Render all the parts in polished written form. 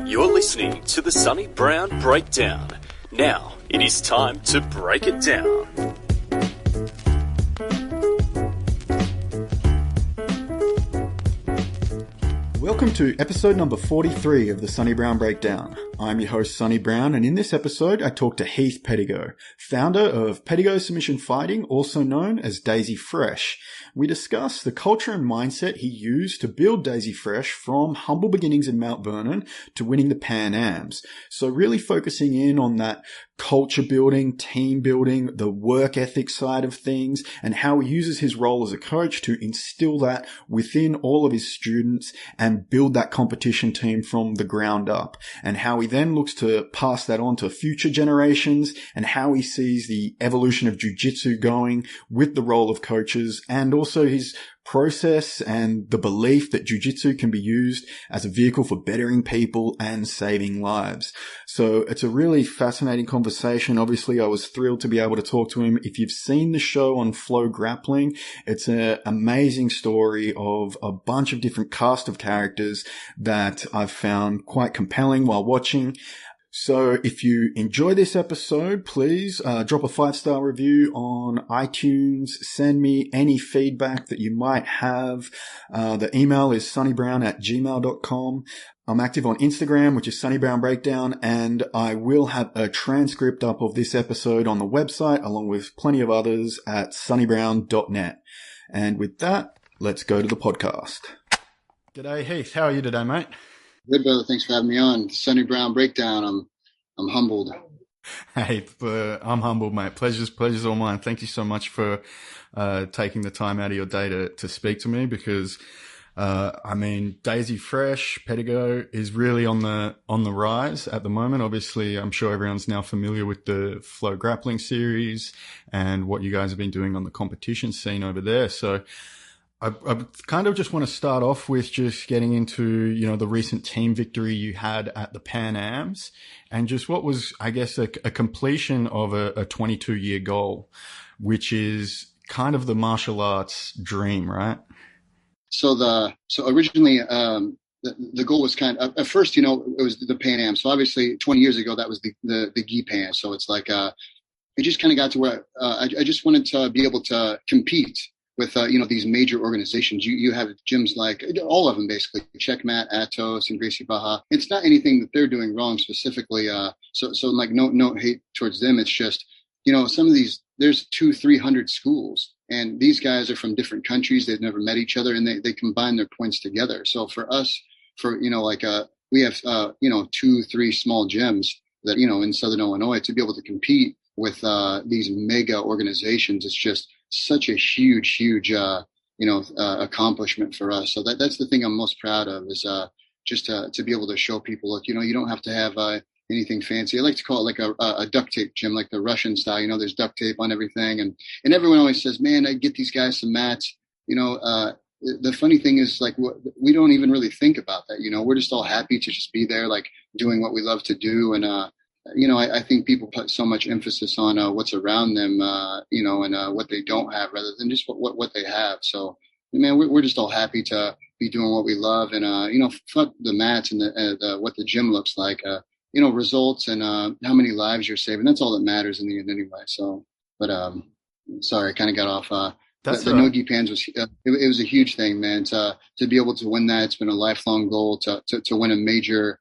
You're listening to the Sonny Brown Breakdown. Now, it is time to break it down. Welcome to episode number 43 of the Sonny Brown Breakdown. I'm your host, Sonny Brown, and in this episode, I talk to Heath Pedigo, founder of Pedigo Submission Fighting, also known as Daisy Fresh. We discuss the culture and mindset he used to build Daisy Fresh from humble beginnings in Mount Vernon to winning the Pan Ams. So really focusing in on that culture building, team building, the work ethic side of things, and how he uses his role as a coach to instill that within all of his students and build that competition team from the ground up, and how he then looks to pass that on to future generations, and how he sees the evolution of jiu-jitsu going with the role of coaches, and also his process and the belief that jiu-jitsu can be used as a vehicle for bettering people and saving lives. So it's a really fascinating conversation. Obviously, I was thrilled to be able to talk to him. If you've seen the show on Flow Grappling, it's an amazing story of a bunch of different cast of characters that I've found quite compelling while watching. So if you enjoy this episode, please drop a 5-star review on iTunes. Send me any feedback that you might have. The email is sonnybrown@gmail.com. I'm active on Instagram, which is Sonny Brown Breakdown, and I will have a transcript up of this episode on the website, along with plenty of others at sonnybrown.net. And with that, let's go to the podcast. G'day, Heath. How are you today, mate? Good, brother. Thanks for having me on. Sonny Brown Breakdown. I'm humbled. Hey, I'm humbled, mate. Pleasure's all mine. Thank you so much for taking the time out of your day to speak to me, because Daisy Fresh, Pedigo is really on the rise at the moment. Obviously, I'm sure everyone's now familiar with the Flow Grappling series and what you guys have been doing on the competition scene over there. So I kind of just want to start off with just getting into, the recent team victory you had at the Pan Ams, and just what was, I guess, a completion of a 22-year goal, which is kind of the martial arts dream, right? So originally, the goal was kind of, at first, it was the Pan Am. So obviously 20 years ago, that was the gi pan. So it's like, it just kind of got to where I just wanted to be able to compete with, these major organizations. You have gyms like all of them, basically, Checkmat, Atos, and Gracie Baja. It's not anything that they're doing wrong specifically. So like no hate towards them. It's just, some of these, there's 200-300 schools, and these guys are from different countries. They've never met each other, and they combine their points together. So for us, we have, 2-3 small gyms that, in Southern Illinois, to be able to compete with these mega organizations, it's just such a huge, accomplishment for us. So that's the thing I'm most proud of, is just to be able to show people, look, you don't have to have anything fancy. I like to call it like a duct tape gym, like the Russian style. There's duct tape on everything, and everyone always says, "Man, I get these guys some mats." The funny thing is, like, we don't even really think about that. We're just all happy to just be there, like doing what we love to do, and I think people put so much emphasis on what's around them, and what they don't have, rather than just what they have. So, man, we're just all happy to be doing what we love, and fuck the mats and what the gym looks like. Results and how many lives you're saving. That's all that matters in the end, anyway. So, but sorry, I kind of got off. The no-gi pans was it was a huge thing, man. To be able to win that, it's been a lifelong goal to win a major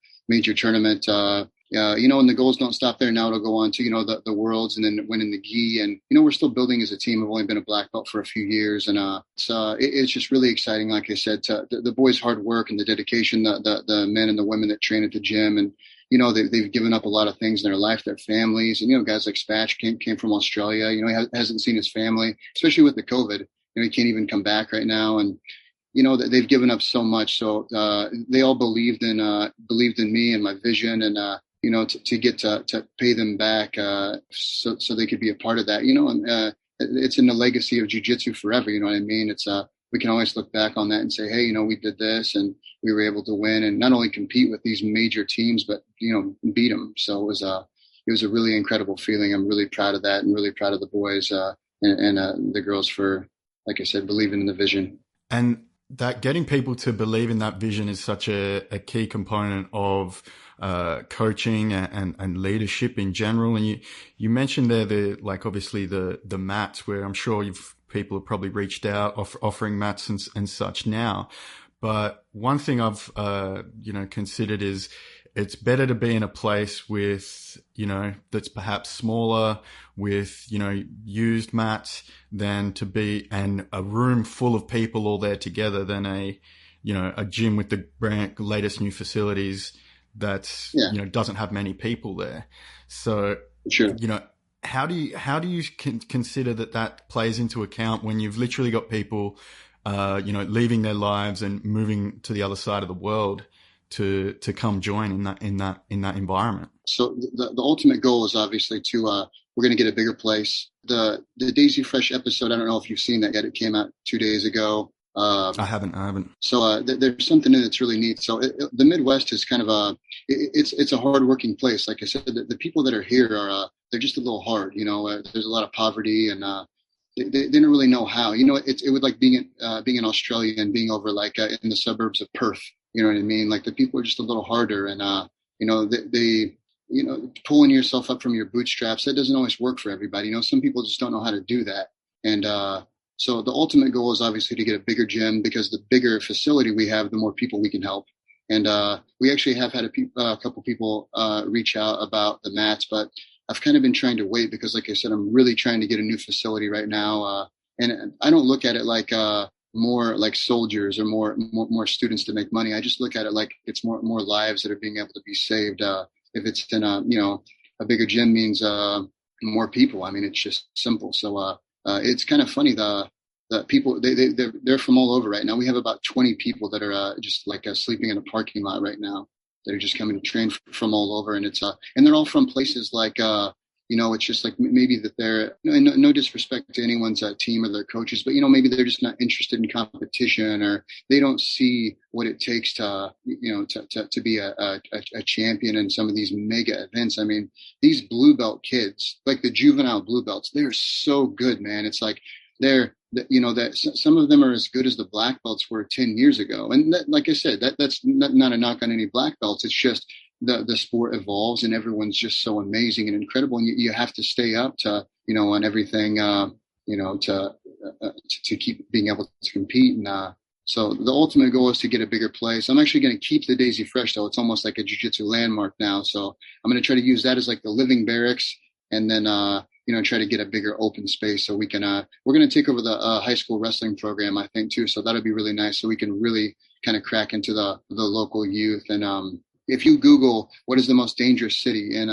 tournament. And the goals don't stop there. Now it'll go on to, the worlds, and then winning the gi. And, we're still building as a team. I've only been a black belt for a few years. And it's just really exciting. Like I said, the boys' hard work and the dedication, the men and the women that train at the gym. And, they've given up a lot of things in their life, their families. And, guys like Spatch came from Australia. He hasn't seen his family, especially with the COVID. He can't even come back right now. And, they've given up so much. So they all believed in me and my vision, and, to get to pay them back, so they could be a part of that, and it's in the legacy of jiu-jitsu forever. You know what I mean? It's we can always look back on that and say, hey, we did this and we were able to win, and not only compete with these major teams, but beat them. So it was a really incredible feeling. I'm really proud of that, and really proud of the boys and the girls for, like I said, believing in the vision. And that getting people to believe in that vision is such a key component of coaching and leadership in general. And you mentioned there obviously the mats, where I'm sure people have probably reached out offering mats and such now. But one thing I've considered is it's better to be in a place with, that's perhaps smaller with, used mats than to be in a room full of people all there together than a gym with the latest new facilities that's, doesn't have many people there. So, sure. How do you consider that plays into account when you've literally got people, leaving their lives and moving to the other side of the world to come join in that environment? So the ultimate goal is obviously we're going to get a bigger place. The Daisy Fresh episode, I don't know if you've seen that yet. It came out 2 days ago. I haven't. So there's something in it that's really neat. So the Midwest is kind of it's a hardworking place. Like I said, the people that are here they're just a little hard. There's a lot of poverty, and they didn't really know how. It would like being in Australia and being over in the suburbs of Perth. You know what I mean? Like the people are just a little harder, and they pulling yourself up from your bootstraps, that doesn't always work for everybody. Some people just don't know how to do that, and so the ultimate goal is obviously to get a bigger gym, because the bigger facility we have, the more people we can help. And we actually have had a couple people reach out about the mats, but I've kind of been trying to wait because, like I said, I'm really trying to get a new facility right now. And I don't look at it like more like soldiers or more students to make money. I just look at it like it's more lives that are being able to be saved. If it's in a bigger gym means more people. I mean, it's just simple. So it's kind of funny. The people they're from all over right now. We have about 20 people that are just sleeping in a parking lot right now that are just coming to train from all over, and it's and they're all from places it's just like maybe that they're no disrespect to anyone's team or their coaches, but maybe they're just not interested in competition, or they don't see what it takes to to be a champion in some of these mega events. I mean, these blue belt kids, like the juvenile blue belts, they're so good, man. It's like that some of them are as good as the black belts were 10 years ago. And that, like I said, that's not a knock on any black belts. It's just the sport evolves, and everyone's just so amazing and incredible. And you have to stay up to, on everything, to keep being able to compete. And, so the ultimate goal is to get a bigger place. I'm actually going to keep the Daisy Fresh, though. It's almost like a jiu-jitsu landmark now. So I'm going to try to use that as like the living barracks, and then, try to get a bigger open space so we can, we're going to take over the high school wrestling program, I think, too. So that'll be really nice. So we can really kind of crack into the local youth. And if you Google what is the most dangerous city in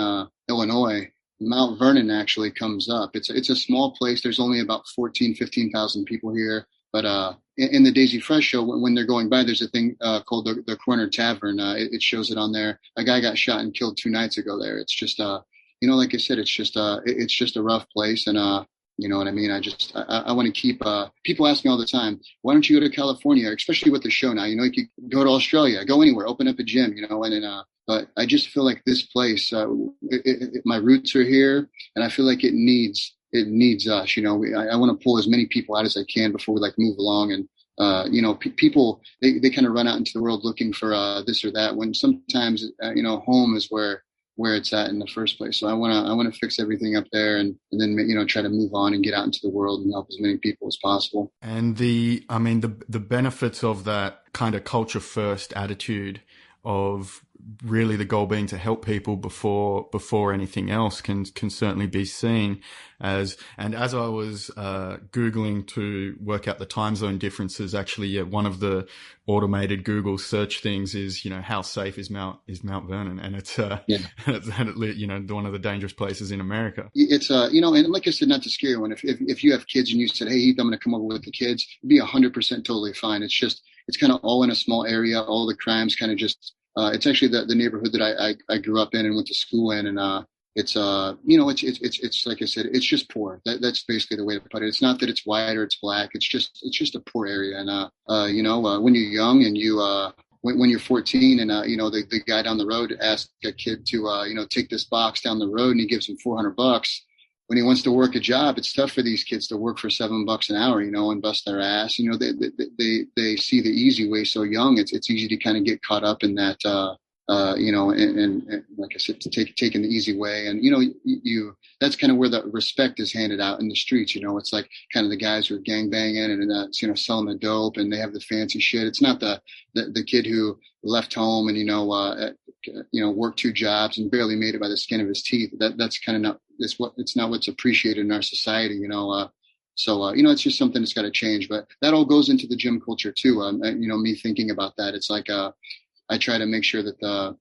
Illinois, Mount Vernon actually comes up. It's a small place. There's only about 15,000 people here. But in the Daisy Fresh show, when they're going by, there's a thing called the Corner Tavern. It shows it on there. A guy got shot and killed 2 nights ago there. It's just like I said, it's just a rough place, and you know what I mean? I want to keep people ask me all the time, why don't you go to California, especially with the show now? You could go to Australia, go anywhere, open up a gym, but I just feel like this place, my roots are here, and I feel like it needs us. I want to pull as many people out as I can before we move along. And people they kind of run out into the world looking for this or that, when sometimes home is where it's at in the first place. So I want to fix everything up there, and then try to move on and get out into the world and help as many people as possible. And the benefits of that kind of culture first attitude, of really the goal being to help people before anything else, can certainly be seen as I was Googling to work out the time zone differences, actually, one of the automated Google search things is, how safe is Mount Vernon? And it's, one of the dangerous places in America. It's, and like I said, not to scare you, if you have kids and you said, hey, Heath, I'm going to come over with the kids, it'd be 100% totally fine. It's kind of all in a small area. All the crimes kind of just, it's actually the neighborhood that I grew up in and went to school in. And, it's like I said, it's just poor. That's basically the way to put it. It's not that it's white or it's black. It's just a poor area. And, when you're young and when you're 14 and, the guy down the road asks a kid to, take this box down the road, and he gives him $400, when he wants to work a job, it's tough for these kids to work for $7 an hour, and bust their ass. They see the easy way so young. It's easy to kind of get caught up in that, and like I said, taking the easy way. And, that's kind of where the respect is handed out in the streets. It's like kind of the guys who are gangbanging and, selling the dope, and they have the fancy shit. It's not the kid who left home and, worked 2 jobs and barely made it by the skin of his teeth. That's kind of not, it's not what's appreciated in our society, So, it's just something that's got to change, but that all goes into the gym culture too. Me thinking about that, it's like, I try to make sure that the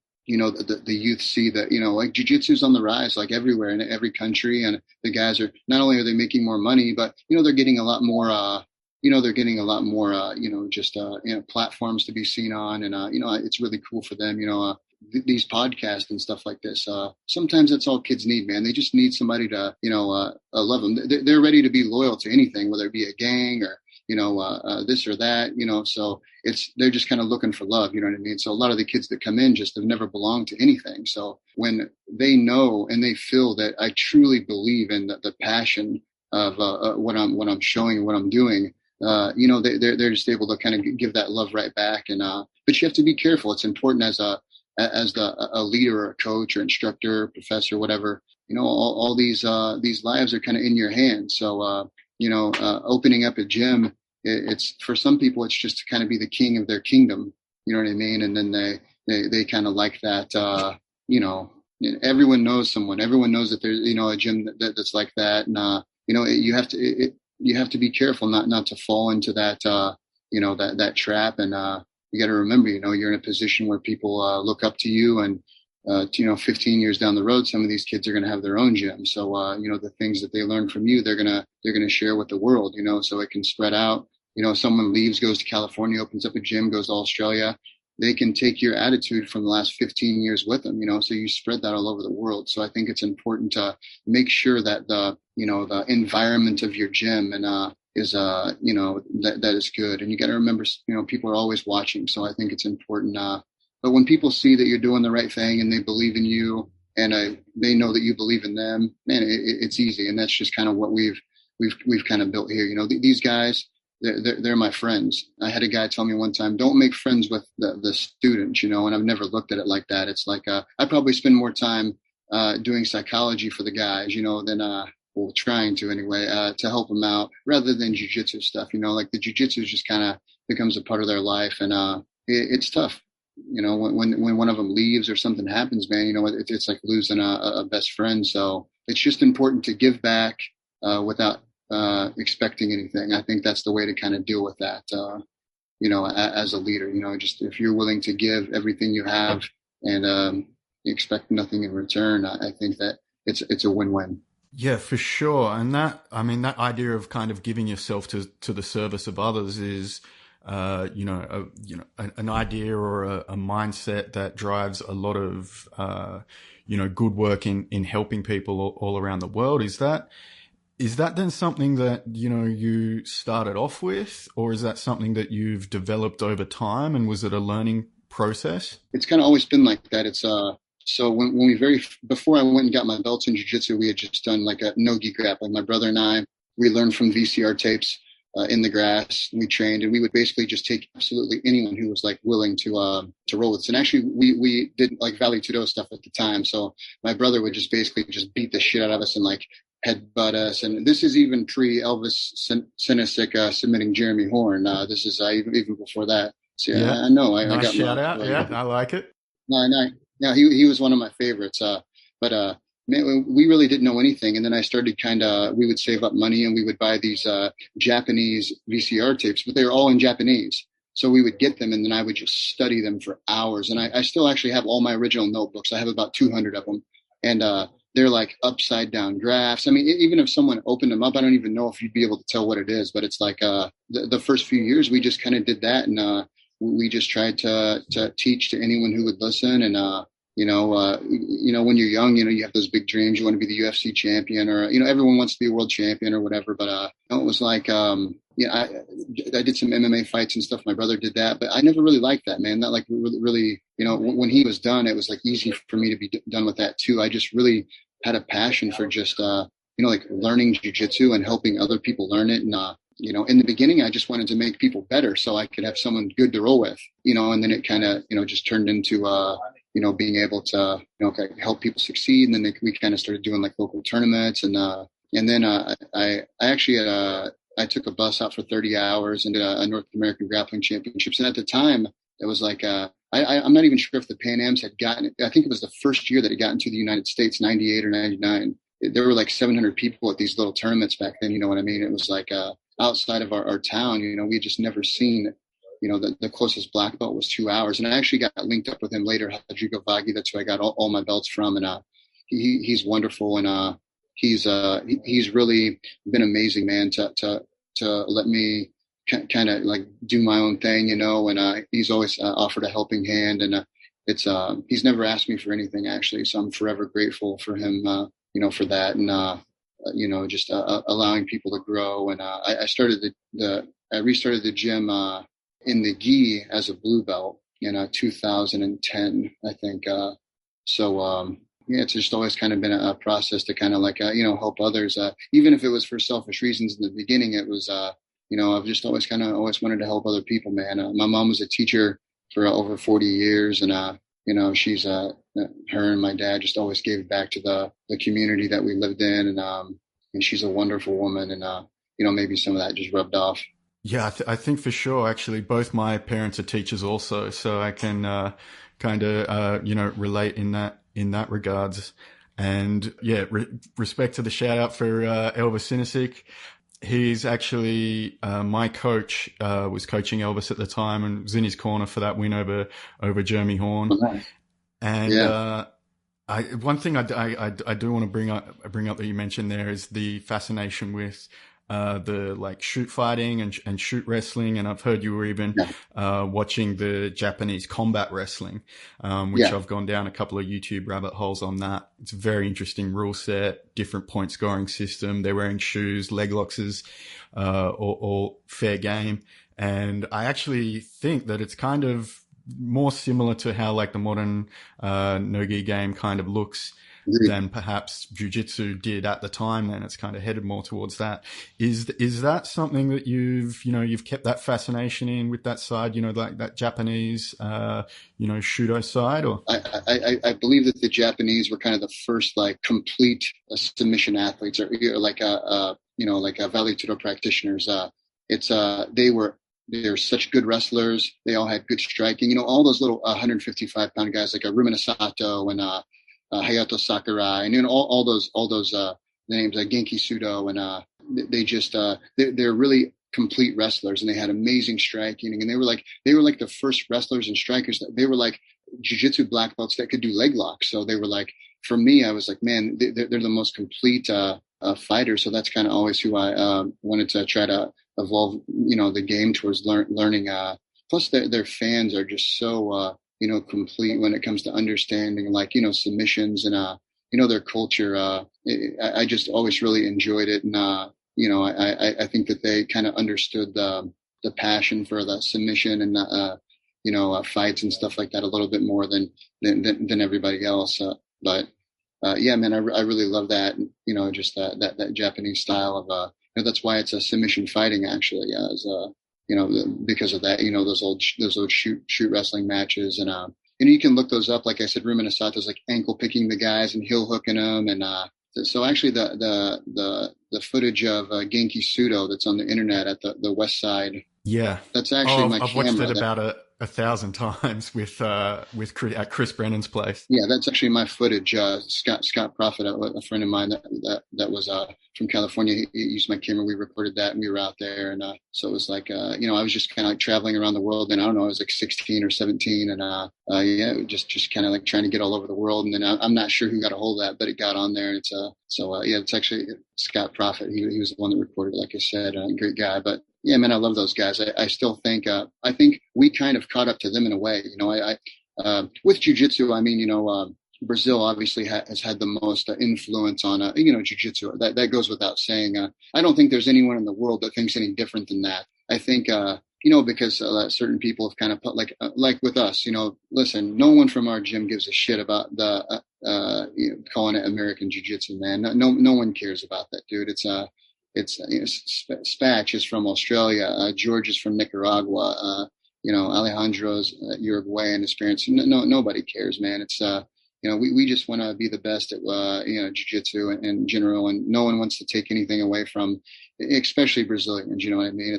youth see that, like jiu-jitsu is on the rise, like everywhere in every country. And the guys are, not only are they making more money, but, they're getting a lot more, platforms to be seen on. And, it's really cool for them, these podcasts and stuff like this. Sometimes that's all kids need, man. They just need somebody to, love them. They're ready to be loyal to anything, whether it be a gang or, this or that, so they're just kind of looking for love, you know what I mean? So a lot of the kids that come in just have never belonged to anything. So when they know and they feel that I truly believe in the passion of what I'm showing and what I'm doing, they're just able to kind of give that love right back. And but you have to be careful. It's important as a leader or a coach or instructor, professor, whatever, all these lives are kind of in your hands. So, opening up a gym, it's for some people, it's just to kind of be the king of their kingdom. You know what I mean? And then they kind of like that, everyone knows someone, everyone knows that there's, a gym that's like that. And, you have to be careful not to fall into that, that trap. And, you got to remember, you're in a position where people, look up to you, and, 15 years down the road, some of these kids are going to have their own gym. So, the things that they learn from you, they're going to share with the world, so it can spread out. Someone leaves, goes to California, opens up a gym, goes to Australia. They can take your attitude from the last 15 years with them, so you spread that all over the world. So I think it's important to make sure that the environment of your gym and, is, that is good. And you got to remember, people are always watching. So I think it's important, but when people see that you're doing the right thing and they believe in you and they know that you believe in them, man, it's easy. And that's just kind of what we've kind of built here. These guys, they're my friends. I had a guy tell me one time, don't make friends with the students, and I've never looked at it like that. It's like, I probably spend more time doing psychology for the guys, than trying to anyway, to help them out rather than jiu-jitsu stuff. Like the jiu-jitsu just kind of becomes a part of their life, and it's tough. When one of them leaves or something happens, man, it's like losing a best friend. So it's just important to give back without expecting anything. I think that's the way to kind of deal with that, as a leader. Just if you're willing to give everything you have and expect nothing in return, I think that it's a win-win. Yeah, for sure. And that idea of kind of giving yourself to the service of others is, an idea or a mindset that drives a lot of, good work in helping people all around the world. Is that then something that, you started off with, or is that something that you've developed over time? And was it a learning process? It's kind of always been like that. It's, so when before I went and got my belts in jiu-jitsu, we had just done like a no-gi grappling. My brother and I, we learned from VCR tapes in the grass. We trained, and we would basically just take absolutely anyone who was like willing to roll with us. And actually, we did like Vale Tudo stuff at the time. So my brother would just basically just beat the shit out of us and like headbutt us. And this is even pre-Elvis Sinisic submitting Jeremy Horn. This is even before that. So yeah, I know. I got shout out. Yeah, I like it. No, he was one of my favorites. But man, we really didn't know anything. And then I started we would save up money and we would buy these Japanese VCR tapes, but they were all in Japanese. So we would get them and then I would just study them for hours. And I still actually have all my original notebooks. I have about 200 of them. And they're like upside down graphs. I mean, even if someone opened them up, I don't even know if you'd be able to tell what it is. But it's like the first few years, we just kind of did that. And we just tried to teach to anyone who would listen. And, when you're young, you have those big dreams. You want to be the UFC champion or, everyone wants to be a world champion or whatever. But it was like, I did some MMA fights and stuff. My brother did that, but I never really liked that, man. That like really, when he was done, it was like easy for me to be done with that too. I just really had a passion for just, like learning jiu-jitsu and helping other people learn it. And, in the beginning, I just wanted to make people better so I could have someone good to roll with, and then it kind of, just turned into, being able to, help people succeed. And then we kind of started doing like local tournaments. And then I actually, I took a bus out for 30 hours and did a North American Grappling Championships. And at the time, it was like, I'm not even sure if the Pan Ams had gotten it. I think it was the first year that it got into the United States, 98 or 99. There were like 700 people at these little tournaments back then. You know what I mean? It was like outside of our town, we had just never seen, the closest black belt was 2 hours. And I actually got linked up with him later, ģeļģeļ. That's who I got all my belts from. And he's wonderful. And he's really been amazing, man, to let me kind of like do my own thing, and he's always offered a helping hand. And he's never asked me for anything, actually. So I'm forever grateful for him, for that. And, just allowing people to grow. And I restarted the gym in the gi as a blue belt in 2010, I think. It's just always kind of been a process to kind of like, help others. Even if it was for selfish reasons in the beginning, it was, I've just always wanted to help other people, man. My mom was a teacher for over 40 years, and she's her and my dad just always gave back to the community that we lived in, and she's a wonderful woman, and maybe some of that just rubbed off. Yeah, I think for sure. Actually, both my parents are teachers also, so I can kind of relate in that regards. And yeah, respect to the shout out for Elvis Sinisic. He's actually my coach. Was coaching Elvis at the time and was in his corner for that win over Jeremy Horn. Okay. And yeah. One thing I do want to bring up that you mentioned there is the fascination with the like shoot fighting and shoot wrestling. And I've heard you were even watching the Japanese combat wrestling, which I've gone down a couple of YouTube rabbit holes on that. It's a very interesting rule set, different point scoring system. They're wearing shoes, leg locks is all fair game. And I actually think that it's kind of more similar to how like the modern no-gi game kind of looks than perhaps jiu-jitsu did at the time. Then it's kind of headed more towards that. Is that something that you've kept that fascination in with that side, like that Japanese, Shudo side? Or I believe that the Japanese were kind of the first like complete submission athletes, or like Vale Tudo practitioners. They're such good wrestlers. They all had good striking. All those little 155-pound guys like Rumina Sato and Hayato Sakurai, and all those names like Genki Sudo, and they just they're really complete wrestlers, and they had amazing striking, and they were like the first wrestlers and strikers. They were like jiu-jitsu black belts that could do leg locks. So they were like, for me, I was like, man, they're the most complete fighters. So that's kind of always who I wanted to try to evolve, the game towards learning. Plus, their fans are just so complete when it comes to understanding, like, submissions and, their culture. I just always really enjoyed it. And, I think that they kind of understood the passion for the submission and, fights and stuff like that a little bit more than everybody else. But man, I really love that, just that Japanese style of, that's why it's a submission fighting, actually, because of that, those old shoot wrestling matches. And, you can look those up. Like I said, Rumina Sato's like ankle picking the guys and heel hooking them. And, so actually the footage of Genki Sudo that's on the internet at the West Side. Yeah. That's actually my I've camera. watched it about 1,000 times with at Chris Brennan's place. Yeah, that's actually my footage. Scott Prophet, a friend of mine that was from California, he used my camera. We recorded that, and we were out there, and so it was like I was just kind of like traveling around the world. And I don't know, I was like 16 or 17, and just kind of like trying to get all over the world. And then I'm not sure who got a hold of that, but it got on there, and it's actually Scott Prophet. He was the one that recorded it, like I said, great guy, but. Yeah, man, I love those guys. I still think, I think we kind of caught up to them in a way. With jiu-jitsu, I mean, Brazil obviously has had the most influence on, jiu-jitsu. That goes without saying. I don't think there's anyone in the world that thinks any different than that. I think, because certain people have kind of put like with us, listen, no one from our gym gives a shit about the calling it American Jiu-Jitsu, man. No one cares about that, dude. Spatch is from Australia. George is from Nicaragua. Alejandro's Uruguay and his parents. Nobody cares, man. It's we just want to be the best at jiu-jitsu in general, and no one wants to take anything away from, especially Brazilians. You know what I mean?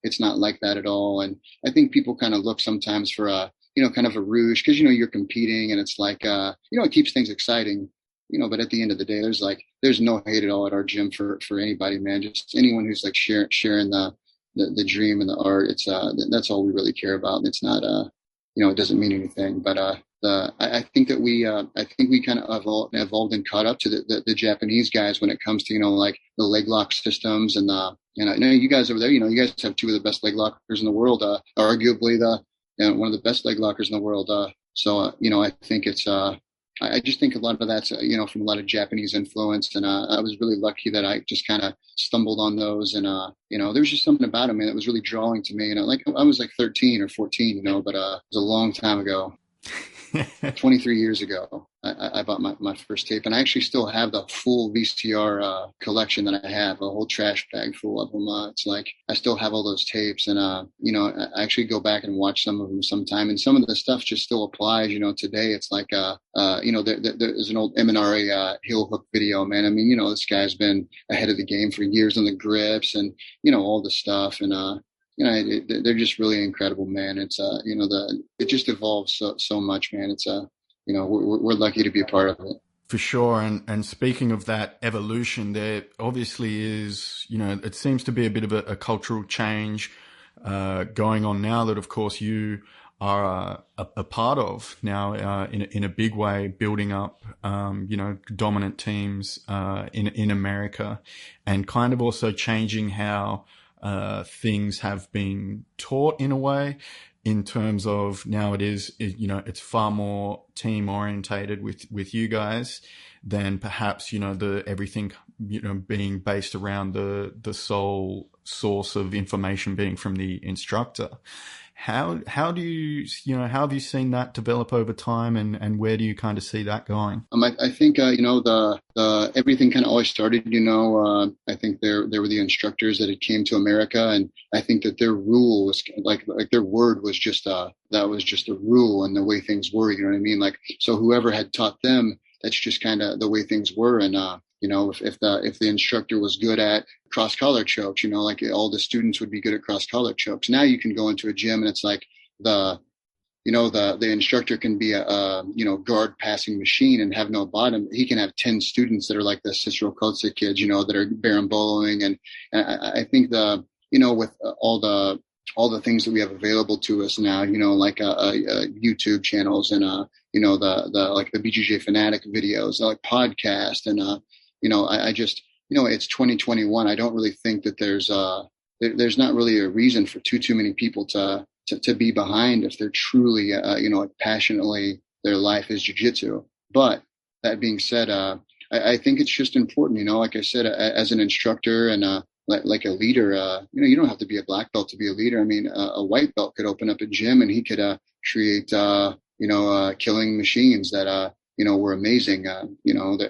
It's not like that at all. And I think people kind of look sometimes for kind of a rouge, because you're competing, and it's like it keeps things exciting. But at the end of the day, there's no hate at all at our gym for anybody, man. Just anyone who's like sharing the dream and the art. It's that's all we really care about. It's not it doesn't mean anything, but I think that we kind of evolved and caught up to the Japanese guys when it comes to like the leg lock systems, and I know you guys over there, you guys have two of the best leg lockers in the world, arguably one of the best leg lockers in the world. So I think it's I just think a lot of that's from a lot of Japanese influence, and I was really lucky that I just kind of stumbled on those, and there was just something about them, man, that was really drawing to me. Like I was like 13 or 14, but it was a long time ago. 23 years ago, I bought my first tape, and I actually still have the full VCR collection that I have, a whole trash bag full of them. It's like I still have all those tapes, and I actually go back and watch some of them sometime, and some of the stuff just still applies. Today it's like there's an old MNRA heel hook video, man. I mean, this guy's been ahead of the game for years on the grips and all the stuff, and they're just really incredible, man. It's it just evolves so much, man. It's we're lucky to be a part of it. For sure. And speaking of that evolution, there obviously is, it seems to be a bit of a cultural change going on now that, of course, you are a part of now in a big way, building up, dominant teams in America, and kind of also changing how things have been taught in a way, in terms of now it's far more team orientated with you guys than perhaps, everything, being based around the sole source of information being from the instructor. How do you, how have you seen that develop over time, and where do you kind of see that going? I think, the everything kind of always started, I think there were the instructors that had came to America, and I think that their rule was like their word was just, that was just a rule and the way things were, you know what I mean? Like, so whoever had taught them, that's just kind of the way things were. And, if the instructor was good at cross collar chokes, like all the students would be good at cross collar chokes. Now you can go into a gym and it's like the instructor can be a guard passing machine and have no bottom. He can have 10 students that are like the Cicero Kotze kids, that are berimboloing. And I think with all the things that we have available to us now, like YouTube channels and the like the BJJ fanatic videos, like podcast, and I just it's 2021. I don't really think that there's not really a reason for too many people to be behind if they're truly passionately their life is jiu-jitsu. But that being said, I think it's just important, like I said, as an instructor and like a leader, you don't have to be a black belt to be a leader. I mean, a white belt could open up a gym and he could create killing machines that were amazing.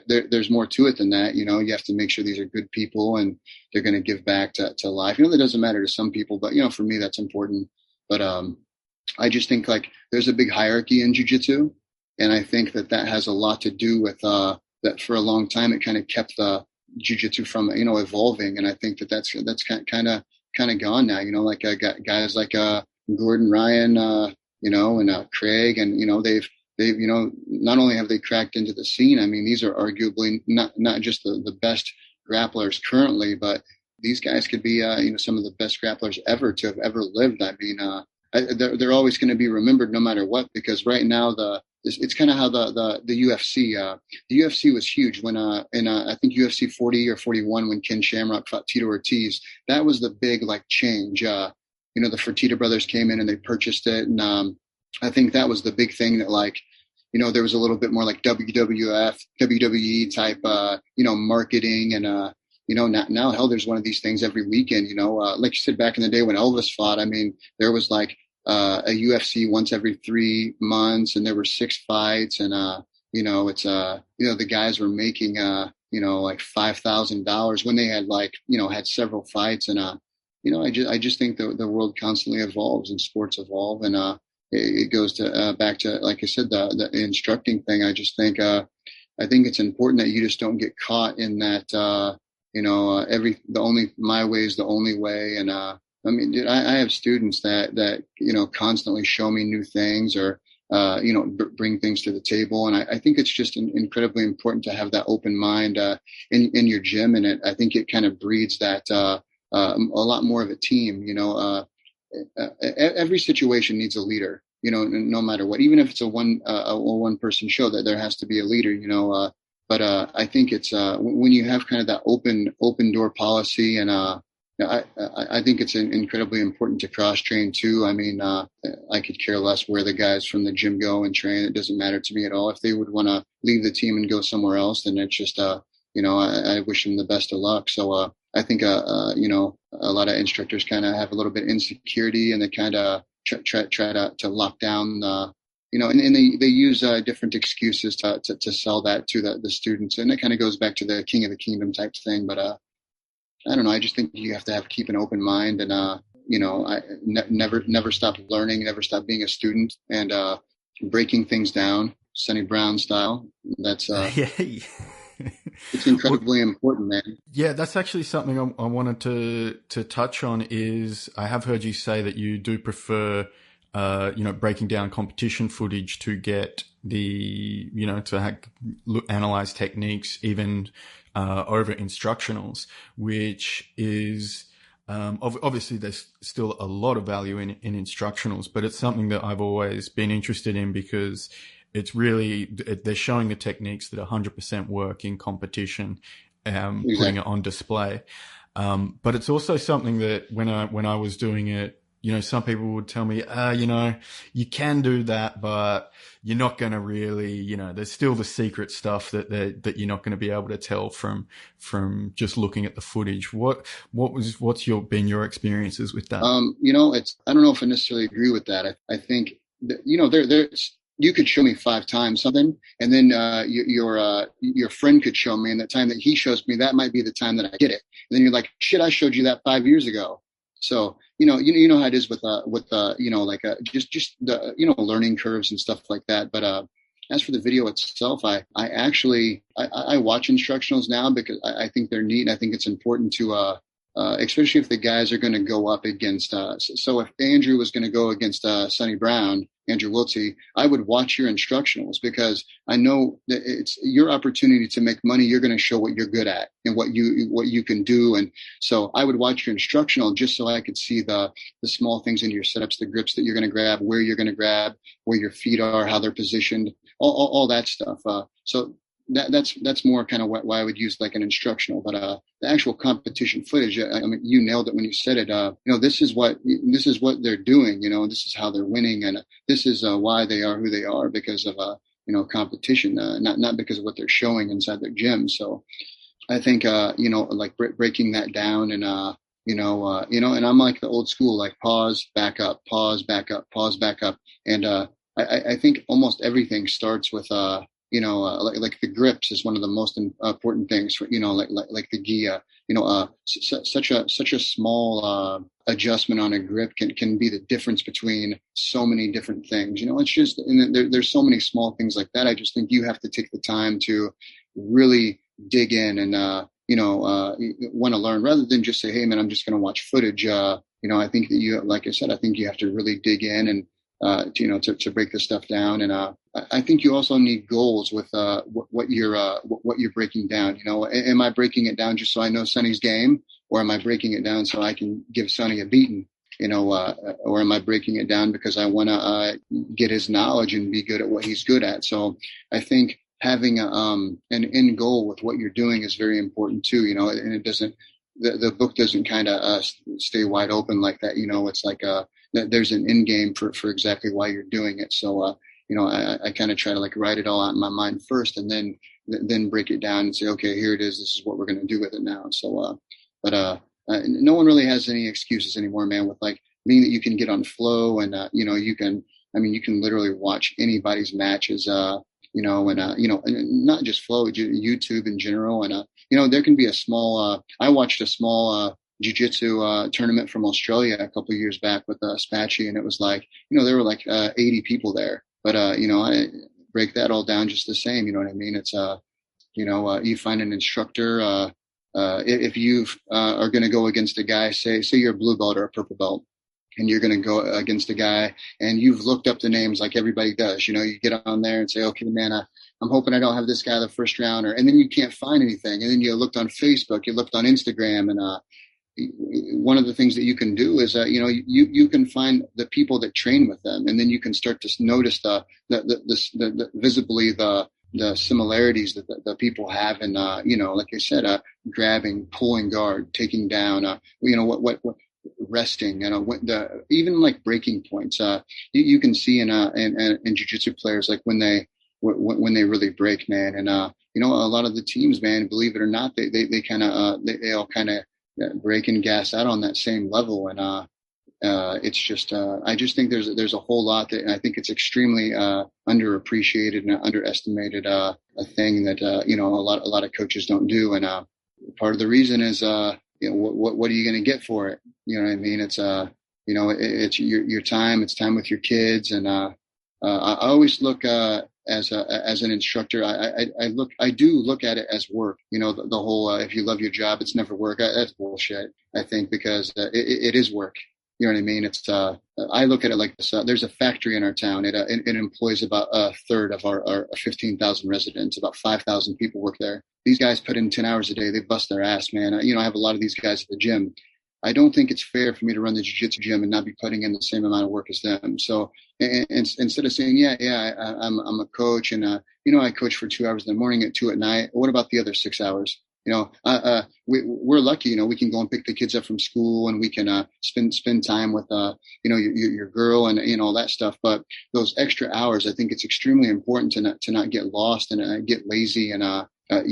There's more to it than that. You have to make sure these are good people and they're going to give back to life. That doesn't matter to some people, but for me that's important. But I just think like there's a big hierarchy in jiu-jitsu, and I think that has a lot to do with that. For a long time it kind of kept the jiu-jitsu from evolving, and I think that's kind of gone now. Like guys like Gordon Ryan, and Craig, and they've not only have they cracked into the scene. I mean, these are arguably not just the best grapplers currently, but these guys could be, some of the best grapplers ever to have ever lived. I mean, they're always going to be remembered no matter what, because right now it's kind of how the UFC, the UFC was huge when, in I think UFC 40 or 41, when Ken Shamrock fought Tito Ortiz. That was the big change. The Fertitta brothers came in and they purchased it. And, I think that was the big thing that there was a little bit more like WWF, WWE type, marketing, and, now hell, there's one of these things every weekend, like you said, back in the day when Elvis fought, I mean, there was a UFC once every 3 months, and there were 6 fights, and, it's, the guys were making, like $5,000 when they had had several fights. And, I just think the world constantly evolves and sports evolve. And, it goes to, back to, like I said, the instructing thing. I just think, I think it's important that you just don't get caught in that, my way is the only way. And, dude, I have students that, constantly show me new things or, bring things to the table. And I think it's just incredibly important to have that open mind, in your gym. And I think it kind of breeds that, a lot more of a team, every situation needs a leader, no matter what, even if it's a one person show, that there has to be a leader, but I think it's, when you have kind of that open door policy and, I think it's incredibly important to cross train too. I mean, I could care less where the guys from the gym go and train. It doesn't matter to me at all. If they would want to leave the team and go somewhere else, then it's just, I wish them the best of luck. So, I think, a lot of instructors kind of have a little bit of insecurity and they kind of try to lock down and they use different excuses to sell that to the students. And it kind of goes back to the king of the kingdom type thing. But, I don't know. I just think you have to keep an open mind and, never stop learning, never stop being a student and, breaking things down, Sonny Brown style. That's, it's incredibly important, man. Yeah, that's actually something I wanted to touch on is I have heard you say that you do prefer, breaking down competition footage to get the, analyze techniques even, over instructionals, which is, obviously there's still a lot of value in instructionals, but it's something that I've always been interested in because it's really, they're showing the techniques that 100% work in competition, Exactly. putting it on display. But it's also something that when I was doing it, some people would tell me, you can do that, but you're not going to really, there's still the secret stuff that you're not going to be able to tell from just looking at the footage. What's been your experiences with that? I don't know if I necessarily agree with that. I think that, there's, you could show me 5 times something, and then your friend could show me, and the time that he shows me, that might be the time that I get it. And then you're like, shit, I showed you that 5 years ago. So, you know how it is with just the, learning curves and stuff like that. But, as for the video itself, I actually watch instructionals now because I think they're neat. And I think it's important to, especially if the guys are going to go up against, so if Andrew was going to go against, Sonny Brown, Andrew Wiltsey, I would watch your instructionals because I know that it's your opportunity to make money. You're going to show what you're good at and what you can do. And so I would watch your instructional just so I could see the small things in your setups, the grips that you're going to grab, where you're going to grab, where your feet are, how they're positioned, all that stuff. So that's more kind of why I would use like an instructional, but the actual competition footage, I mean, you nailed it when you said it. This is what they're doing, this is how they're winning, and this is why they are who they are because of competition, not because of what they're showing inside their gym. So I think like breaking that down and and I'm like the old school, like pause, back up, pause, back up, pause, back up, and I think almost everything starts with like the grips is one of the most important things for, like the gi, such a small, adjustment on a grip can be the difference between so many different things. It's just, and there's so many small things like that. I just think you have to take the time to really dig in and, want to learn rather than just say, hey man, I'm just going to watch footage. I think that like I said, I think you have to really dig in and, to break this stuff down. And, I think you also need goals with, what you're breaking down. Am I breaking it down just so I know Sonny's game, or am I breaking it down so I can give Sonny a beating, or am I breaking it down because I want to, get his knowledge and be good at what he's good at? So I think having, an end goal with what you're doing is very important too, and it doesn't, the book doesn't kind of, stay wide open like that. It's like, there's an end game for exactly why you're doing it. So, I kind of try to like write it all out in my mind first and then break it down and say, okay, here it is. This is what we're going to do with it now. So, no one really has any excuses anymore, man, with like being that you can get on flow and, you can literally watch anybody's matches, and not just flow, YouTube in general. And, there can be a small, I watched a small, jiu-jitsu, tournament from Australia a couple of years back with, Spachi. And it was like, there were like, 80 people there, but, I break that all down just the same. You know what I mean? It's, you find an instructor, if you are going to go against a guy, say you're a blue belt or a purple belt, and you're going to go against a guy and you've looked up the names like everybody does, you get on there and say, okay, man, I'm hoping I don't have this guy the first round, and then you can't find anything. And then you looked on Facebook, you looked on Instagram, and one of the things that you can do is, you can find the people that train with them, and then you can start to notice the visibly the similarities that the people have in, like I said, grabbing, pulling guard, taking down, what resting, even like breaking points. You can see in jiu-jitsu players, like when they really break, man. And, a lot of the teams, man, believe it or not, they kind of, they all kind of break and gas out on that same level. And, it's just, I just think there's a whole lot that, and I think it's extremely, underappreciated and underestimated, a thing that, a lot of coaches don't do. And, part of the reason is, what are you going to get for it? You know what I mean? It's, it's your time, it's time with your kids. And, I always look, as an instructor, I do look at it as work. The whole, if you love your job, it's never work. That's bullshit, I think, because, it is work. You know what I mean? It's, I look at it like this. There's a factory in our town. It employs about a third of our 15,000 residents. About 5,000 people work there. These guys put in 10 hours a day. They bust their ass, man. I have a lot of these guys at the gym. I don't think it's fair for me to run the jiu-jitsu gym and not be putting in the same amount of work as them. So and instead of saying, I'm a coach and, I coach for 2 hours in the morning and 2 at night. What about the other 6 hours? We're lucky, we can go and pick the kids up from school, and we can, spend time with, your girl and, all that stuff. But those extra hours, I think it's extremely important to not get lost and get lazy and,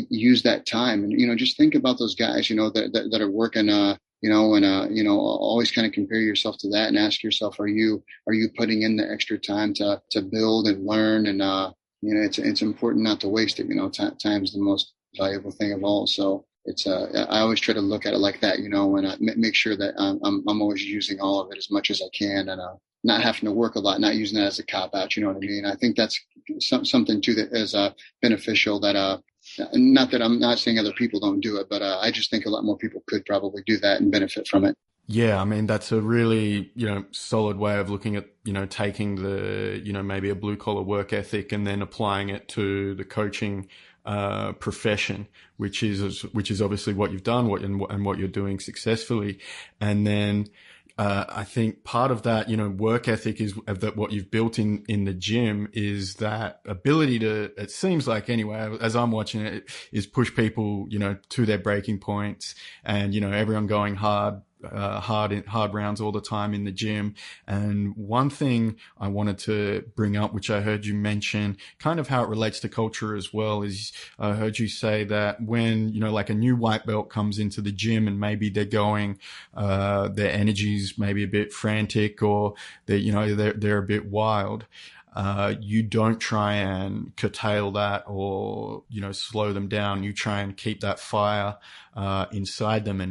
use that time. And, just think about those guys, that are working, always kind of compare yourself to that and ask yourself, are you putting in the extra time to build and learn? And, it's important not to waste it. Time's the most valuable thing of all. So it's, I always try to look at it like that, and make sure that I'm always using all of it as much as I can, and, not having to work a lot, not using that as a cop out. You know what I mean? I think that's something too that is, beneficial that, not that I'm not saying other people don't do it, but, I just think a lot more people could probably do that and benefit from it. Yeah, I mean, that's a really, solid way of looking at, taking the, maybe a blue collar work ethic and then applying it to the coaching profession, which is obviously what you've done, and what you're doing successfully. And then I think part of that, work ethic is that what you've built in the gym is that ability to, it seems like anyway, as I'm watching it, is push people, to their breaking points, and, everyone going hard rounds all the time in the gym. And one thing I wanted to bring up, which I heard you mention, kind of how it relates to culture as well, is I heard you say that when, like a new white belt comes into the gym and maybe they're going, their energy's maybe a bit frantic, or they're a bit wild. You don't try and curtail that or, slow them down. You try and keep that fire, inside them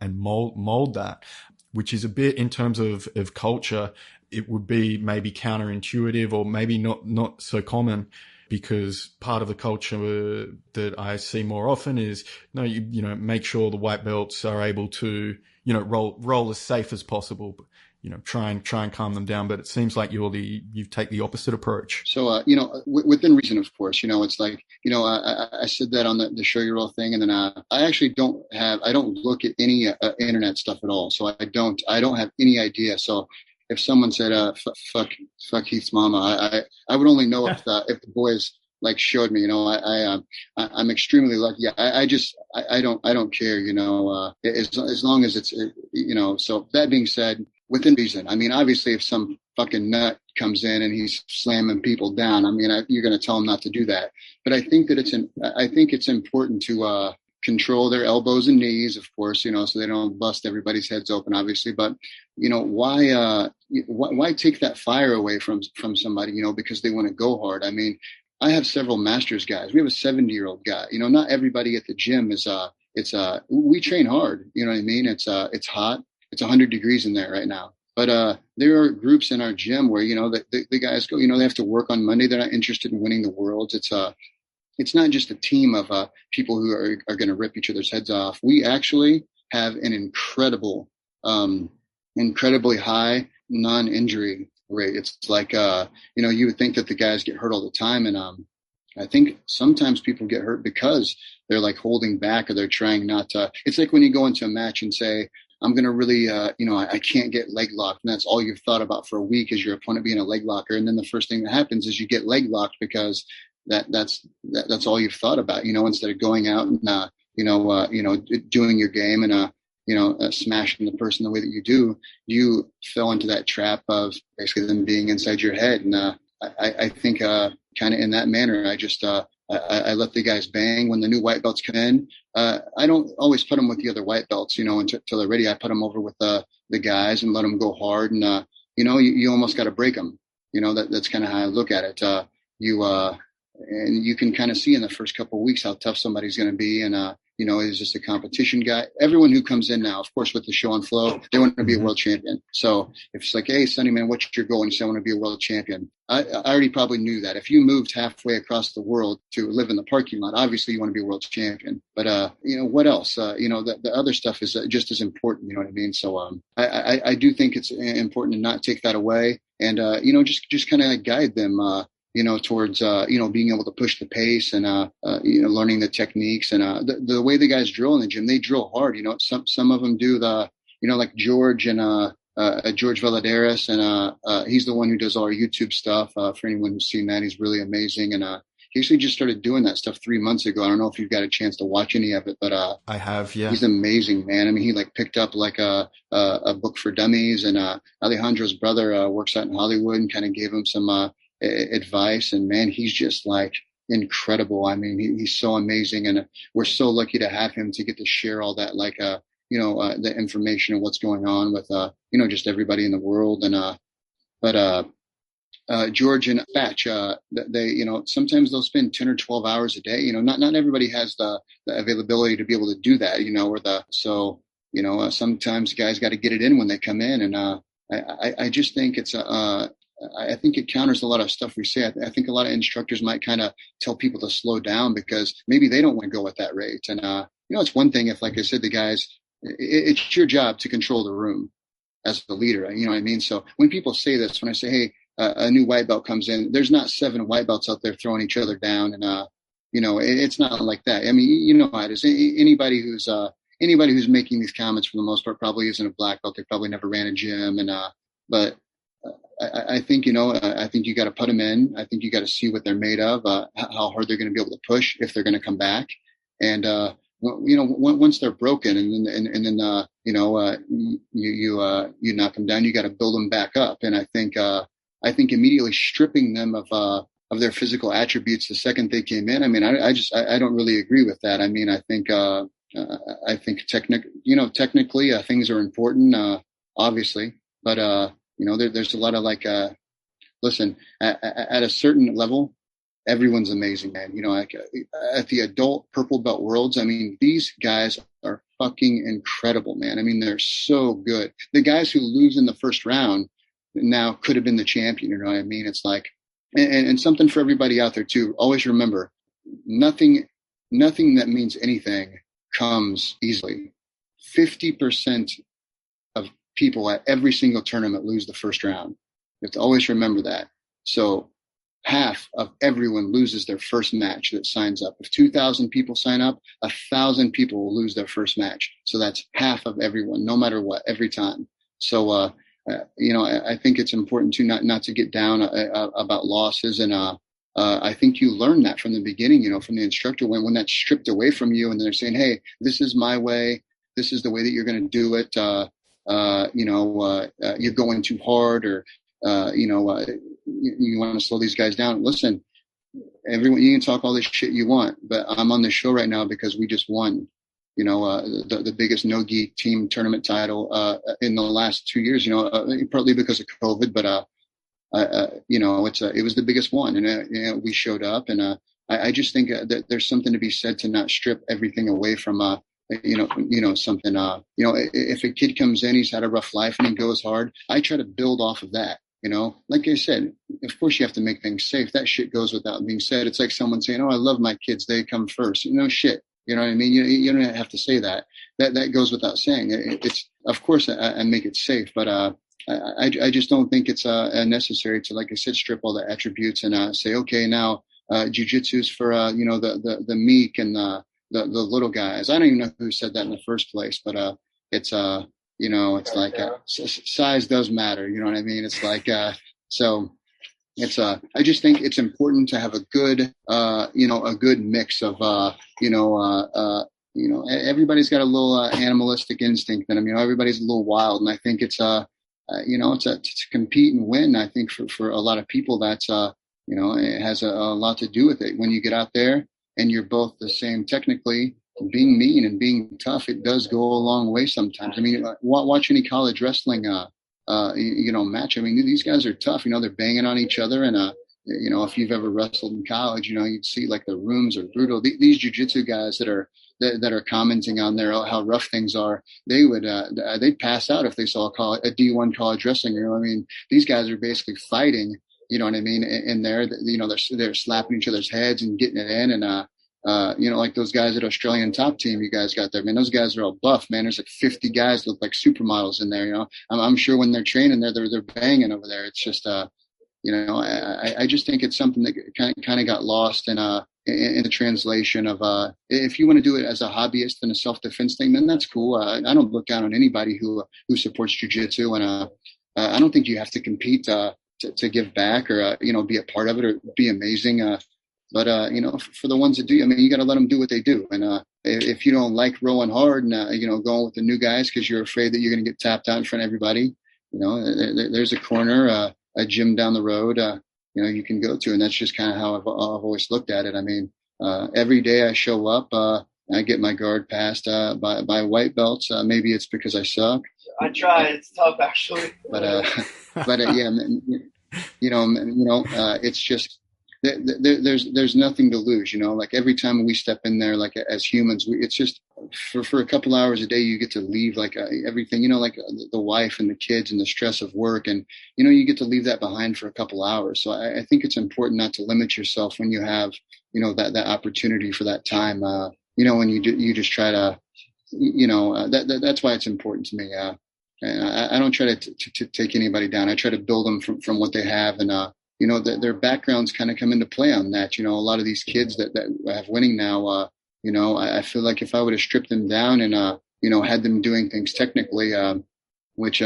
and mold that, which is a bit, in terms of culture, it would be maybe counterintuitive, or maybe not so common, because part of the culture that I see more often is, make sure the white belts are able to, roll as safe as possible. Try and calm them down. But it seems like you take the opposite approach. So, within reason, of course, it's like, I said that on the show your roll thing. And then, I actually I don't look at any internet stuff at all. So I don't have any idea. So if someone said, fuck Heath's mama, I would only know if the boys like showed me, I'm extremely lucky. I don't care, as long as it's, so that being said, within reason. I mean, obviously, if some fucking nut comes in and he's slamming people down, I mean, you're going to tell him not to do that. But I think that it's important to control their elbows and knees, of course, so they don't bust everybody's heads open, obviously. But why take that fire away from somebody, because they want to go hard? I mean, I have several masters guys. We have a 70-year-old guy. Not everybody at the gym is, we train hard. You know what I mean? It's hot. It's 100 degrees in there right now. But there are groups in our gym where, the guys go, they have to work on Monday. They're not interested in winning the worlds. It's not just a team of people who are going to rip each other's heads off. We actually have an incredibly high non-injury rate. It's like, you would think that the guys get hurt all the time. And I think sometimes people get hurt because they're like holding back, or they're trying not to. It's like when you go into a match and say, I'm going to really, I can't get leg locked. And that's all you've thought about for a week is your opponent being a leg locker. And then the first thing that happens is you get leg locked because that's all you've thought about, instead of going out and, doing your game and, smashing the person the way that you fell into that trap of basically them being inside your head. And I think kind of in that manner, I just I let the guys bang when the new white belts come in. I don't always put them with the other white belts, until they're ready. I put them over with the guys and let them go hard. And, you almost got to break them. That's kind of how I look at it. And you can kind of see in the first couple of weeks how tough somebody's going to be. And, he's just a competition guy. Everyone who comes in now, of course, with the show and flow, they want to be a world champion. So if it's like, hey, Sonny, man, what's your goal? And you say, I want to be a world champion. I already probably knew that. If you moved halfway across the world to live in the parking lot, obviously you want to be a world champion. But, what else? The other stuff is just as important. You know what I mean? So I do think it's important to not take that away and, just kind of guide them, towards, being able to push the pace and, learning the techniques and, the way the guys drill in the gym, they drill hard. Some of them do the, like George and, George Valladares. And, he's the one who does all our YouTube stuff. For anyone who's seen that, he's really amazing. And, he actually just started doing that stuff 3 months ago. I don't know if you've got a chance to watch any of it, but, I have, yeah. He's amazing, man. I mean, he picked up a book for dummies, and, Alejandro's brother, works out in Hollywood and kind of gave him some, advice. And man, he's just incredible. I mean, he's so amazing, and we're so lucky to have him to get to share all that, the information and what's going on with, just everybody in the world. And, but George and Batch, they, sometimes they'll spend 10 or 12 hours a day. Not everybody has the availability to be able to do that, sometimes guys got to get it in when they come in. And, I just think it's I think it counters a lot of stuff we say. I think a lot of instructors might kind of tell people to slow down because maybe they don't want to go at that rate. And, it's one thing if, like I said, the guys, it's your job to control the room as the leader. You know what I mean? So when people say this, when I say, hey, a new white belt comes in, there's not 7 white belts out there throwing each other down. And, it's not like that. I mean, you know how it is. Anybody who's making these comments for the most part probably isn't a black belt. They probably never ran a gym. And, but I think, I think you got to put them in. I think you got to see what they're made of, how hard they're going to be able to push if they're going to come back. And, once they're broken and then, you knock them down, you got to build them back up. And I think immediately stripping them of their physical attributes the second they came in. I mean, I don't really agree with that. I mean, I think technically, things are important, obviously, but, there's a lot of listen, at a certain level, everyone's amazing, man. At the adult purple belt worlds, I mean, these guys are fucking incredible, man. I mean, they're so good. The guys who lose in the first round now could have been the champion. You know what I mean? It's and something for everybody out there too. Always remember, nothing that means anything comes easily. 50% of people at every single tournament lose the first round. You have to always remember that. So half of everyone loses their first match that signs up. If 2,000 people sign up, 1,000 people will lose their first match. So that's half of everyone, no matter what, every time. So, I think it's important to not to get down about losses. And I think you learn that from the beginning, from the instructor when that's stripped away from you and they're saying, hey, this is my way. This is the way that you're going to do it. You're going too hard, or, you want to slow these guys down. Listen, everyone, you can talk all this shit you want, but I'm on this show right now because we just won, the biggest no-gi team tournament title, in the last 2 years, partly because of COVID, but, it was the biggest one, and we showed up, and I just think that there's something to be said to not strip everything away from something. If a kid comes in, he's had a rough life and he goes hard, I try to build off of that. Like I said, of course you have to make things safe. That shit goes without being said. It's like someone saying, "Oh, I love my kids. They come first." Shit. You know what I mean? You don't have to say that. That goes without saying. It's of course I make it safe, but I just don't think it's necessary to, like I said, strip all the attributes and say, okay, now jiu-jitsu is for the meek and the little guys. I don't even know who said that in the first place, but it's it's like size does matter. You know what I mean? It's like so. It's I just think it's important to have a good a good mix of everybody's got a little animalistic instinct in them. Everybody's a little wild, and I think it's to compete and win. I think for a lot of people that's it has a lot to do with it. When you get out there and you're both the same technically, being mean and being tough, it does go a long way sometimes. I mean, watch any college wrestling match. I mean, these guys are tough. They're banging on each other, and if you've ever wrestled in college, you'd see like the rooms are brutal. These jiu-jitsu guys that are commenting on how rough things are, they'd pass out if they saw a D1 college wrestling. I mean, these guys are basically fighting. You know what I mean? In there, they're slapping each other's heads and getting it in, and like those guys at Australian top team you guys got there, man, those guys are all buff, man. There's like 50 guys that look like supermodels in there. I'm sure when they're training there, they're banging over there. It's just, I just think it's something that kind of got lost in the translation of, if you want to do it as a hobbyist and a self-defense thing, then that's cool. I don't look down on anybody who supports jiu-jitsu, and I don't think you have to compete to give back or be a part of it or be amazing. But for the ones that do, I mean, you got to let them do what they do. And if you don't like rowing hard and going with the new guys because you're afraid that you're going to get tapped out in front of everybody, there's a corner, a gym down the road, you can go to, and that's just kind of how I've always looked at it. I mean, every day I show up, I get my guard passed by white belts. Maybe it's because I suck. I try. It's tough, actually. But yeah, it's just. There's nothing to lose, like every time we step in there, like as humans, it's just for a couple hours a day, you get to leave like everything, like the wife and the kids and the stress of work. And, you get to leave that behind for a couple hours. So I think it's important not to limit yourself when you have, that opportunity for that time, when you just try to, that's why it's important to me. And I don't try to take anybody down. I try to build them from what they have, and, their backgrounds kind of come into play on that. A lot of these kids that have winning now, I feel like if I would have stripped them down and, had them doing things technically, which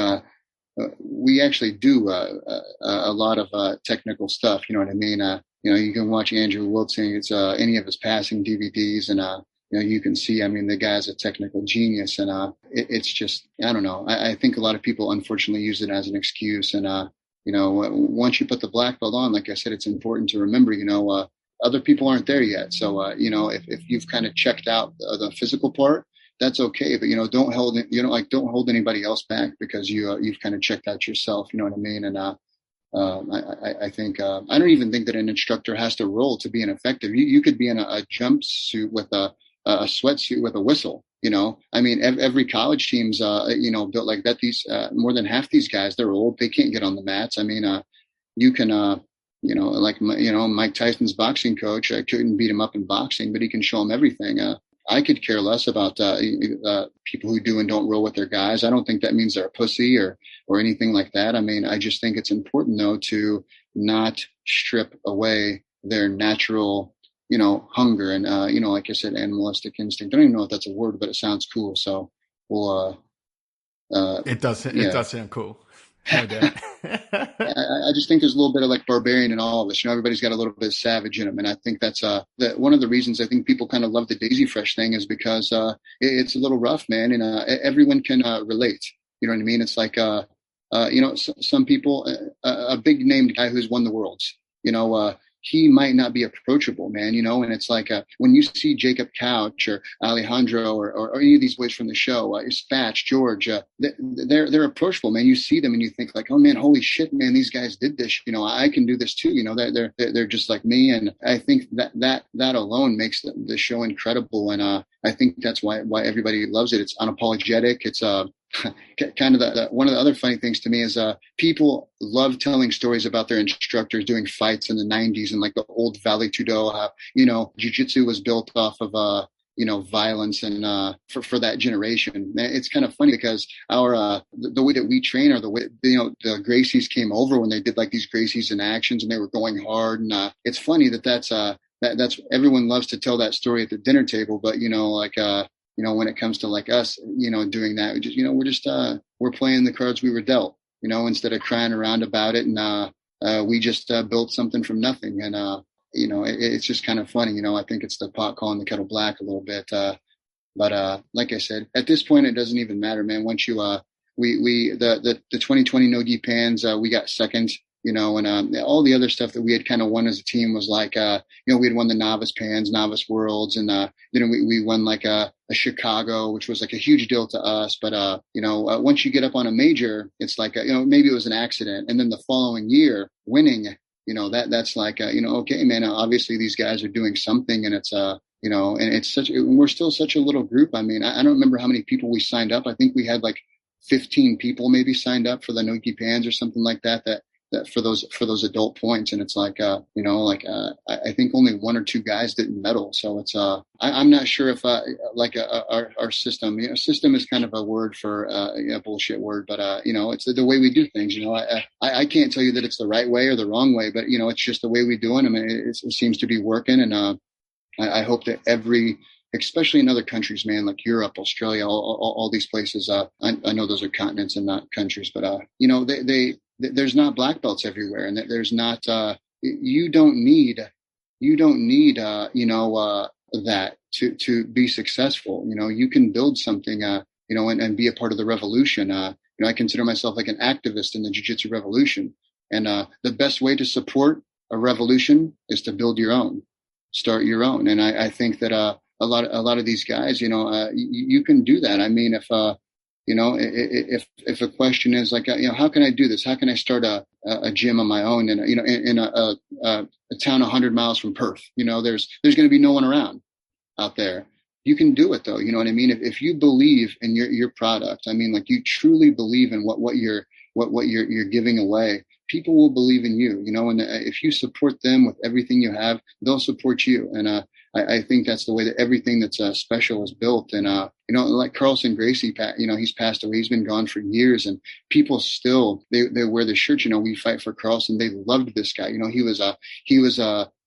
we actually do a lot of technical stuff. You know what I mean? You can watch Andrew Wilson. It's any of his passing DVDs, and you can see. I mean, the guy's a technical genius, and it's just I don't know. I think a lot of people unfortunately use it as an excuse, and once you put the black belt on, like I said, it's important to remember, other people aren't there yet. So, if you've kind of checked out the physical part, that's okay. But, don't hold anybody else back because you've kind of checked out yourself. You know what I mean? And, I think, I don't even think that an instructor has to roll to be ineffective. You could be in a jumpsuit with a sweatsuit with a whistle. I mean, every college team's, built like that. These, more than half these guys, they're old. They can't get on the mats. I mean, you can, Mike Tyson's boxing coach, I couldn't beat him up in boxing, but he can show him everything. I could care less about, people who do and don't roll with their guys. I don't think that means they're a pussy or anything like that. I mean, I just think it's important though, to not strip away their natural, hunger and, like I said, animalistic instinct. I don't even know if that's a word, but it sounds cool. So we'll, it does sound cool. No doubt. I just think there's a little bit of like barbarian in all of us. Everybody's got a little bit of savage in them. And I think that's, one of the reasons I think people kind of love the Daisy Fresh thing is because, it's a little rough, man. And, everyone can, relate. You know what I mean? It's like, some people, a big named guy who's won the worlds, he might not be approachable, man, and it's like, when you see Jacob Couch or Alejandro or any of these boys from the show, Spatch, George, they're approachable, man. You see them and you think like, oh man, holy shit, man, these guys did this. I can do this too. They're just like me. And I think that alone makes the show incredible. And, I think that's why everybody loves it. It's unapologetic. It's, kind of one of the other funny things to me is people love telling stories about their instructors doing fights in the 90s and like the old Valley Tudo. Jiu-jitsu was built off of violence and for that generation. It's kind of funny because our the way that we train, or the way the Gracies came over when they did like these Gracies in actions and they were going hard. And it's funny that's everyone loves to tell that story at the dinner table, but when it comes to like us, doing that, we're playing the cards we were dealt, instead of crying around about it. And we just built something from nothing. And, it's just kind of funny. I think it's the pot calling the kettle black a little bit. But like I said, at this point, it doesn't even matter, man. Once you, the 2020 no-gi pans, we got second. And all the other stuff that we had kind of won as a team was like, we had won the novice pans, novice worlds, and then we won like a Chicago, which was like a huge deal to us. But once you get up on a major, it's like maybe it was an accident, and then the following year winning, that's like okay, man. Obviously, these guys are doing something, and it's and it's we're still such a little group. I mean, I don't remember how many people we signed up. I think we had like 15 people maybe signed up for the no-gi pans or something like that for those adult points. And it's like, I think only one or two guys didn't medal. So it's, I'm not sure if, our system, system is kind of a word for, a bullshit word, but, it's the way we do things. I can't tell you that it's the right way or the wrong way, but, it's just the way we do it. I mean, it seems to be working. And, I hope that especially in other countries, man, like Europe, Australia, all these places, I know those are continents and not countries, but, there's not black belts everywhere, and there's not, you don't need, that to be successful. You can build something, and be a part of the revolution. I consider myself like an activist in the jiu-jitsu revolution. And, the best way to support a revolution is to build your own, start your own. And I think that, a lot of these guys, you can do that. I mean, if a question is like, how can I do this? How can I start a gym on my own in a town 100 miles from Perth? There's going to be no one around out there. You can do it though. You know what I mean? If you believe in your product, I mean, like you truly believe in what you're giving away, people will believe in you, and if you support them with everything you have, they'll support you. And, I think that's the way that everything that's special is built. And, like Carlson Gracie, he's passed away. He's been gone for years, and people still, they wear the shirt, we fight for Carlson. They loved this guy. He was a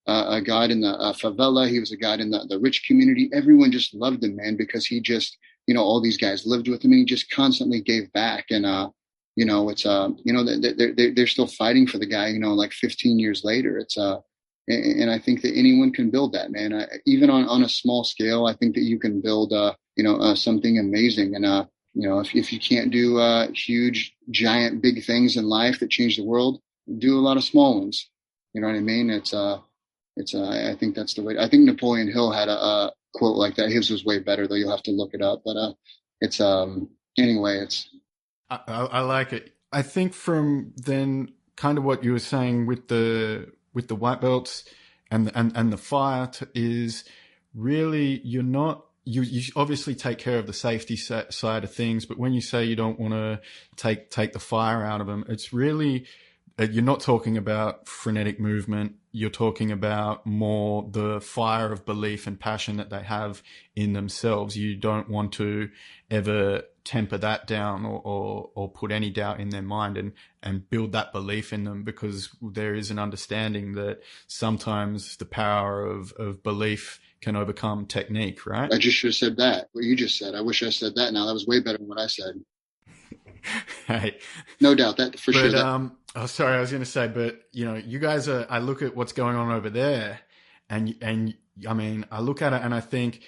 god in the favela. He was a god in the rich community. Everyone just loved him, man, because he just, all these guys lived with him, and he just constantly gave back. And, it's, they're still fighting for the guy, like 15 years later. It's, and I think that anyone can build that, man. Even on a small scale, I think that you can build, something amazing. And, if you can't do, huge, giant, big things in life that change the world, do a lot of small ones. You know what I mean? I think that's the way. I think Napoleon Hill had a quote like that. His was way better, though. You'll have to look it up. But, anyway, I like it. I think from then kind of what you were saying with the white belts and the fire is really, you obviously take care of the safety side of things, but when you say you don't want to take the fire out of them, it's really, you're not talking about frenetic movement. You're talking about more the fire of belief and passion that they have in themselves. You don't want to ever temper that down or put any doubt in their mind and build that belief in them, because there is an understanding that sometimes the power of belief can overcome technique, right? I just should have said that, what you just said. I wish I said that now. That was way better than what I said. Hey. No doubt that for sure. Oh, sorry, I was going to say, but you guys I look at what's going on over there and I mean, I look at it and I think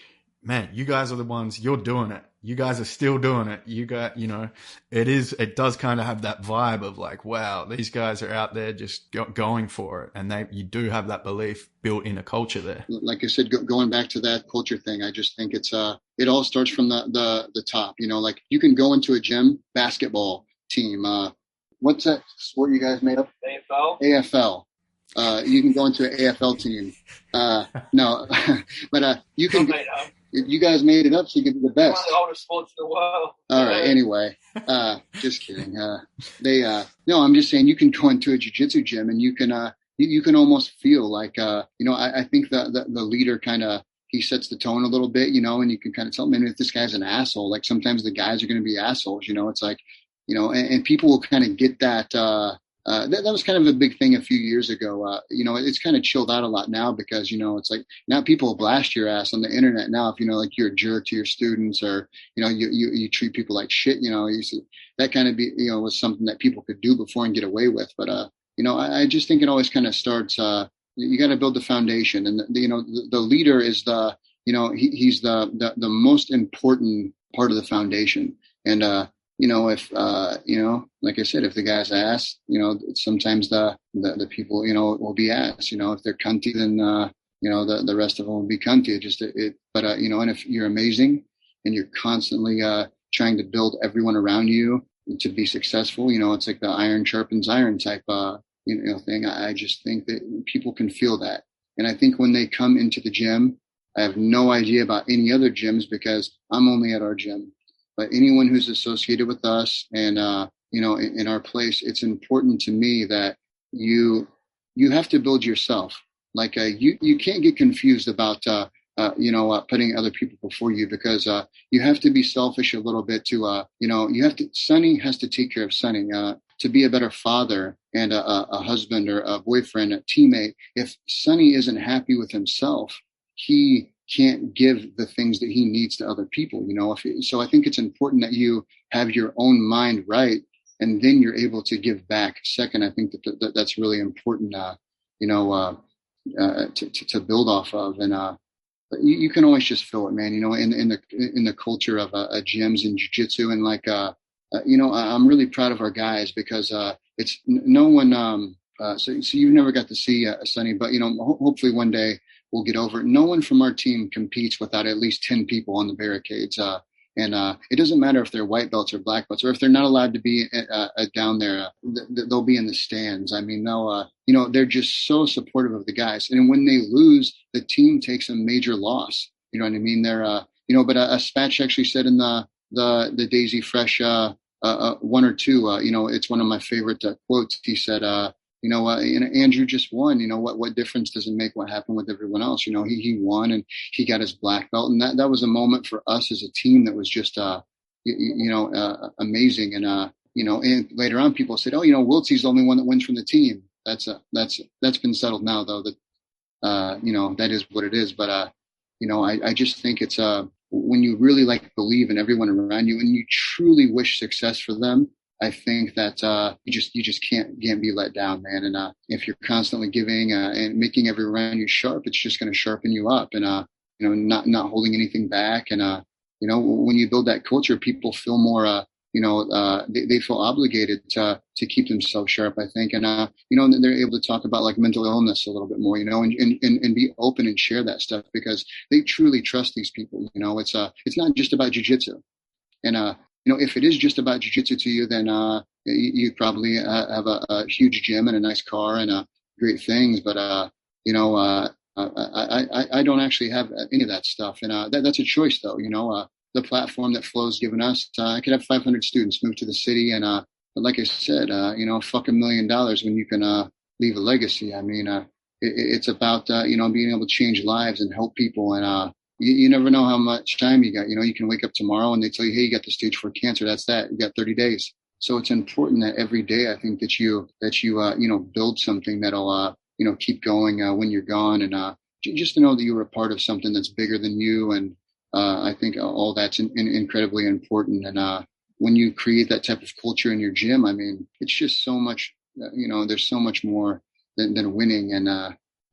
man, you guys are the ones, you're doing it. You guys are still doing it. It does kind of have that vibe of like, wow, these guys are out there just going for it. And you do have that belief built in a culture there. Like I said, going back to that culture thing, I just think it all starts from the top, like you can go into a gym basketball team. What's that sport you guys made up? AFL. You can go into an AFL team. No, but you can. You guys made it up so you could be the best. One of the oldest sports in the world. All right. Anyway, just kidding. No, I'm just saying you can go into a jiu-jitsu gym and you can almost feel like, I think the leader he sets the tone a little bit, and you can kind of tell, man, if this guy's an asshole, like sometimes the guys are going to be assholes, it's like, and people will kind of get that, that was kind of a big thing a few years ago. It's kind of chilled out a lot now because, it's like now people blast your ass on the internet now if, like you're a jerk to your students or, you treat people like shit, that kind of was something that people could do before and get away with. But, I just think it always kind of starts, you got to build the foundation and, the leader is he's the most important part of the foundation. And, if, like I said, if the guy's ass, sometimes the people, will be ass, if they're cunty, then, the rest of them will be cunty. And if you're amazing and you're constantly, trying to build everyone around you to be successful, it's like the iron sharpens iron type, thing. I just think that people can feel that. And I think when they come into the gym, I have no idea about any other gyms because I'm only at our gym. But anyone who's associated with us and, in our place, it's important to me that you have to build yourself. Like, you can't get confused about, putting other people before you because, you have to be selfish a little bit to, Sonny has to take care of Sonny, to be a better father and a husband or a boyfriend, a teammate. If Sonny isn't happy with himself, he can't give the things that he needs to other people, so I think it's important that you have your own mind right, and then you're able to give back. Second, I think that's really important, to build off of, and but you can always just feel it, man. In the culture of gyms and jiu-jitsu, and like, I'm really proud of our guys because it's no one. So you've never got to see Sonny, but hopefully one day we'll get over it. No one from our team competes without at least 10 people on the barricades. And it doesn't matter if they're white belts or black belts, or if they're not allowed to be down there, they'll be in the stands. I mean, they're just so supportive of the guys. And when they lose, the team takes a major loss. You know what I mean? They're, but Spatch actually said in the Daisy Fresh, 1 or 2, it's one of my favorite quotes. He said, Andrew just won. What difference does it make what happened with everyone else? He won and he got his black belt. And that was a moment for us as a team that was just, amazing. And, and later on people said, Wiltsie's the only one that wins from the team. That's been settled now though, that, that is what it is. But, I just think it's, when you really believe in everyone around you and you truly wish success for them, I think that you just can't be let down, man. And if you're constantly giving and making everyone around you sharp, it's just going to sharpen you up, and not holding anything back. And when you build that culture, people feel more they feel obligated to keep themselves sharp, I think. And they're able to talk about mental illness a little bit more, and be open and share that stuff because they truly trust these people. It's not just about jiu-jitsu. And if it is just about jiu-jitsu to you, then you probably have a huge gym and a nice car and great things. But I don't actually have any of that stuff, and that's a choice, though. The platform that Flow's given us, I could have 500 students move to the city, and but like I said, fuck $1 million when you can leave a legacy. I mean, it's about being able to change lives and help people, and you never know how much time you got. You can wake up tomorrow and they tell you, hey, you got the stage 4 cancer. That's that. You got 30 days. So it's important that every day, I think that you build something that'll, keep going when you're gone, and just to know that you were a part of something that's bigger than you. And I think all that's incredibly important. And when you create that type of culture in your gym, I mean, it's just so much, there's so much more than winning. And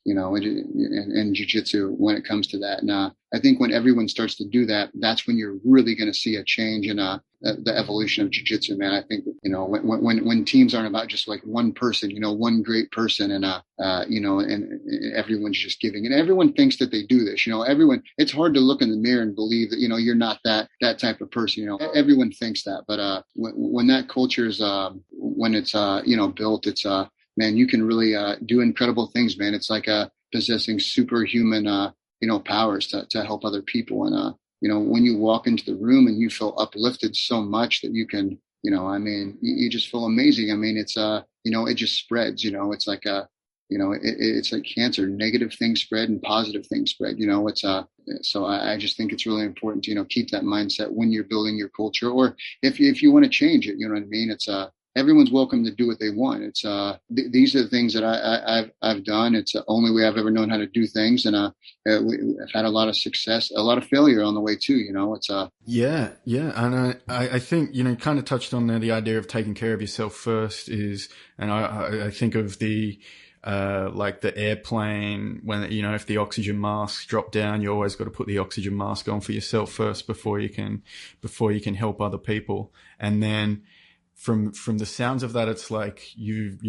in jiu-jitsu when it comes to that. And I think when everyone starts to do that, that's when you're really going to see a change in the evolution of jiu-jitsu, man. I think, when teams aren't about just like one person, one great person, and and everyone's just giving, and everyone thinks that they do this, it's hard to look in the mirror and believe that, you're not that type of person. Everyone thinks that, but when that culture is when it's built, it's man, you can really do incredible things, man. It's like possessing superhuman powers to help other people. And when you walk into the room and you feel uplifted so much that you can, you just feel amazing. I mean, it's it just spreads. It's like it's like cancer. Negative things spread and positive things spread. So I just think it's really important to keep that mindset when you're building your culture, or if you want to change it. You know what I mean? It's everyone's welcome to do what they want. It's these are the things that I've done. It's the only way I've ever known how to do things, and I've had a lot of success, a lot of failure on the way too. It's yeah, and I think kind of touched on there the idea of taking care of yourself first is, and I think of the like the airplane when if the oxygen masks drop down, you always got to put the oxygen mask on for yourself first before you can help other people, and then. From the sounds of that, it's like you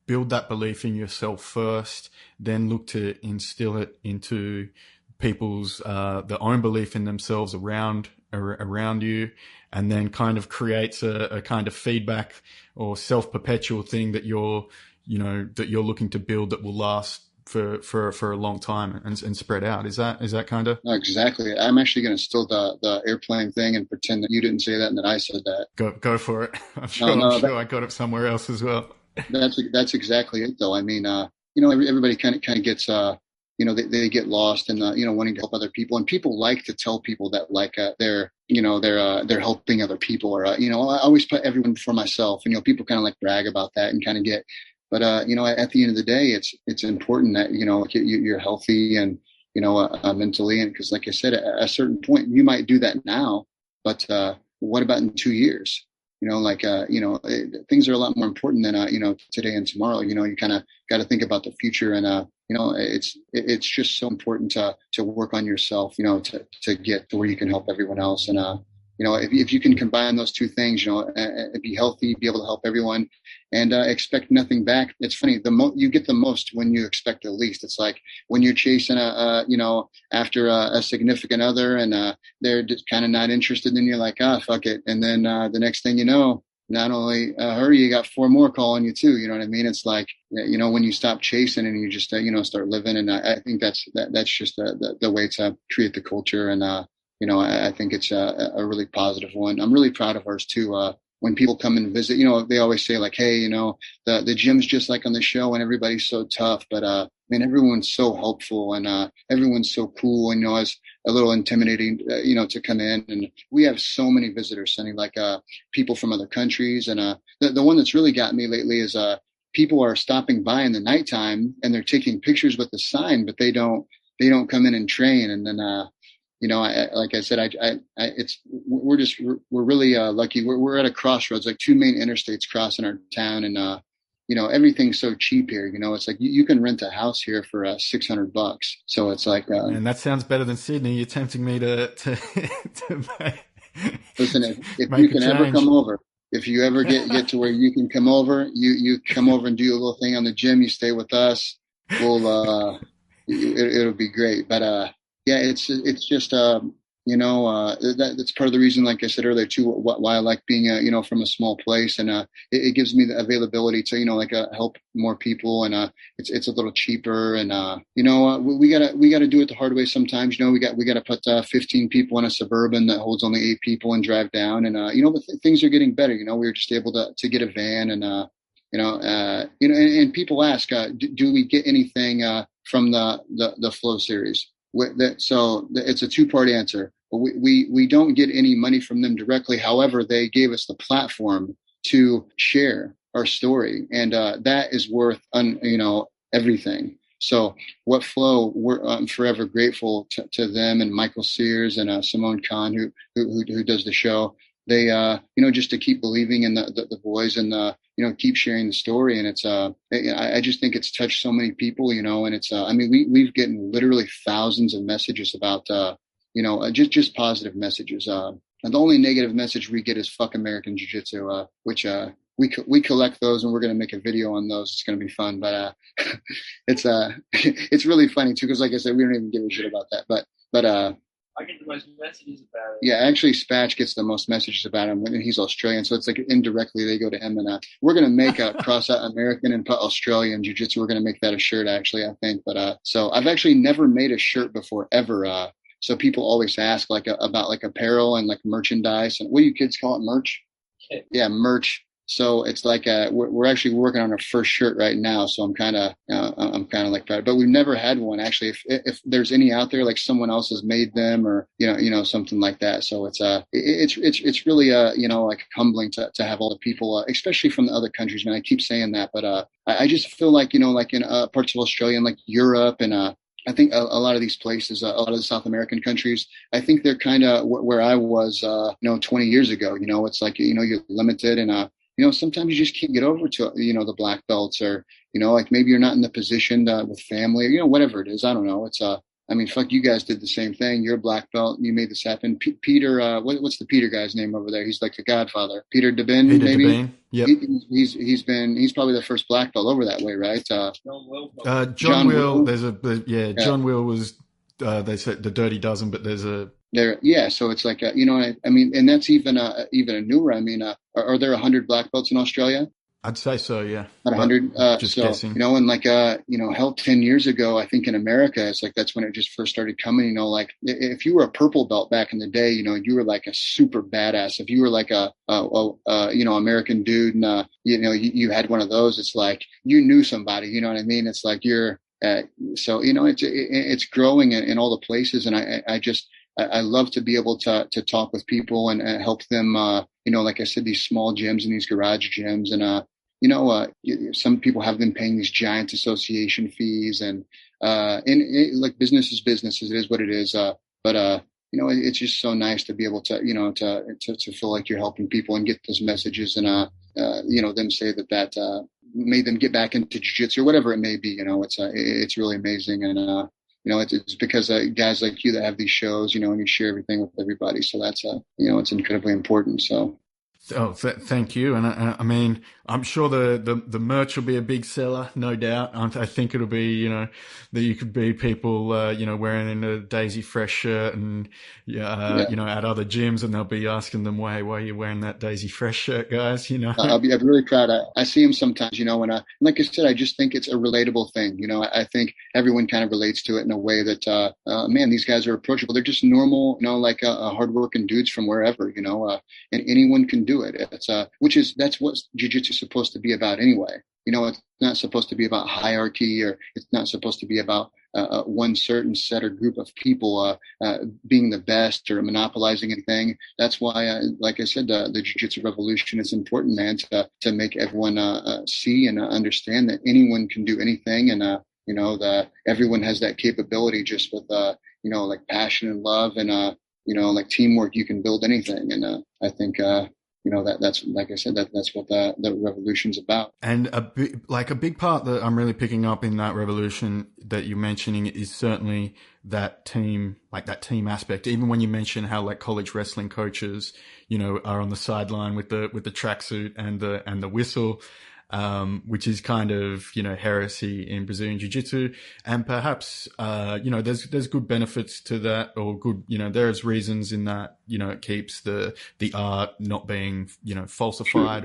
build that belief in yourself first, then look to instill it into people's their own belief in themselves around you, and then kind of creates a kind of feedback or self-perpetual thing that you're looking to build that will last for a long time and spread out. Is that kind of? No, exactly. I'm actually going to steal the airplane thing and pretend that you didn't say that and that I said that. Go for it. I'm sure I got it somewhere else as well. That's exactly it, though. I mean, everybody kind of gets, they get lost in wanting to help other people, and people like to tell people that they're helping other people, or I always put everyone before myself, and people kind of like brag about that and kind of get. But, at the end of the day, it's important that, you're healthy and, mentally. And because like I said, at a certain point, you might do that now, but what about in 2 years? Things are a lot more important than, today and tomorrow. You kind of got to think about the future. And, it's just so important to work on yourself, to get to where you can help everyone else. And, if you can combine those two things, be healthy, be able to help everyone, and expect nothing back. It's funny, you get the most when you expect the least. It's like when you're chasing after a significant other, and they're just kind of not interested, and you're like, fuck it. And then the next thing you know, not only her, you got 4 more calling you too. You know what I mean? It's like, when you stop chasing and you just start living. And I think that's just the way to create the culture. And I think it's a really positive one. I'm really proud of ours too. When people come and visit, they always say like, hey, the gym's just like on the show and everybody's so tough, but everyone's so helpful, and everyone's so cool. And it's a little intimidating, to come in. And we have so many visitors, Sonny, like people from other countries. And the one that's really got me lately is people are stopping by in the nighttime and they're taking pictures with the sign, but they don't come in and train. And then like I said, we're really lucky. We're at a crossroads, like 2 main interstates crossing our town, and everything's so cheap here. It's like you can rent a house here for $600. So it's like, and that sounds better than Sydney. You're tempting me to listen. If you can ever come over, if you ever get to where you can come over, you come over and do a little thing on the gym. You stay with us. We'll it'll be great. But yeah, it's just that's part of the reason, like I said earlier too, why I like being from a small place, and it gives me the availability to help more people, and it's a little cheaper, and we gotta do it the hard way sometimes. We got to put 15 people in a Suburban that holds only 8 people and drive down, and but things are getting better. We were just able to get a van, and and people ask, do we get anything from the Flow series? So it's a 2-part answer. We don't get any money from them directly. However, they gave us the platform to share our story, and that is worth everything. So what Flow, I'm forever grateful to them, and Michael Sears and Simone Khan, who does the show. They just to keep believing in the boys, and keep sharing the story. And it's, I just think it's touched so many people, and it's, I mean, we've gotten literally thousands of messages about, just positive messages. And the only negative message we get is fuck American Jiu-Jitsu, which, we collect those, and we're going to make a video on those. It's going to be fun, but, it's really funny too. Cause like I said, we don't even give a shit about that, but, I get the most messages about it. Yeah, actually, Spatch gets the most messages about him, and he's Australian, so it's like indirectly they go to him. And we're going to make a cross out American and Australian Jiu-Jitsu. We're going to make that a shirt, actually, I think. But so I've actually never made a shirt before, ever. So people always ask about apparel and merchandise. And what do you kids call it? Merch? Yeah, merch. So it's we're actually working on our first shirt right now. So I'm kind of like that, but we've never had one actually. If there's any out there, like someone else has made them, or something like that. So it's really humbling to have all the people, especially from the other countries. Man, I keep saying that, but I just feel like in parts of Australia and Europe, and I think a lot of these places, a lot of the South American countries, I think they're kind of where I was 20 years ago. It's you're limited, and sometimes you just can't get over to, the black belts, or, maybe you're not in the position with family, or, whatever it is. I don't know. It's, I mean, fuck, you guys did the same thing. You're a black belt. You made this happen. Peter, what's the Peter guy's name over there? He's like the godfather. Peter Debin, maybe? Debin. Yep. He's probably the first black belt over that way, right? John Will. John Will was, they said the Dirty Dozen, but there's a, yeah. So it's I mean, and that's even a newer. I mean, are there 100 black belts in Australia? I'd say so, yeah. About 100. Just guessing. And hell, 10 years ago, I think in America, it's that's when it just first started coming. If you were a purple belt back in the day, you were a super badass. If you were American dude, and you had one of those, it's you knew somebody. You know what I mean? It's you're. So it's growing in all the places, and I love to be able to talk with people and help them, like I said, these small gyms and these garage gyms. And, some people have been paying these giant association fees, and business is business. It is what it is. But it's just so nice to be able to, to feel like you're helping people and get those messages, and, them say that made them get back into jiu-jitsu or whatever it may be. It's really amazing. And, it's because guys like you that have these shows, and you share everything with everybody. So that's, it's incredibly important. So. Oh, thank you. And I mean, I'm sure the merch will be a big seller, no doubt. I think it'll be, that you could be people, wearing a Daisy Fresh shirt and, at other gyms, and they'll be asking them, why are you wearing that Daisy Fresh shirt, guys? I'll be really proud. I see them sometimes, and like I said, I just think it's a relatable thing. I think everyone kind of relates to it in a way that, man, these guys are approachable. They're just normal, hardworking dudes from wherever, and anyone can do it. It's that's what jiu-jitsu is supposed to be about anyway. It's not supposed to be about hierarchy, or it's not supposed to be about one certain set or group of people being the best or monopolizing anything. That's why, like I said, the jiu-jitsu revolution is important, man, to make everyone see and understand that anyone can do anything, and that everyone has that capability, just with passion and love, and teamwork. You can build anything, and I think. That's like I said, that's what the revolution's about. And a big part that I'm really picking up in that revolution that you're mentioning is certainly that team aspect. Even when you mention how college wrestling coaches, are on the sideline with the tracksuit and the whistle, which is kind of, heresy in Brazilian Jiu-Jitsu. And perhaps, there's good benefits to that, or good, there's reasons in that, it keeps the art not being, falsified,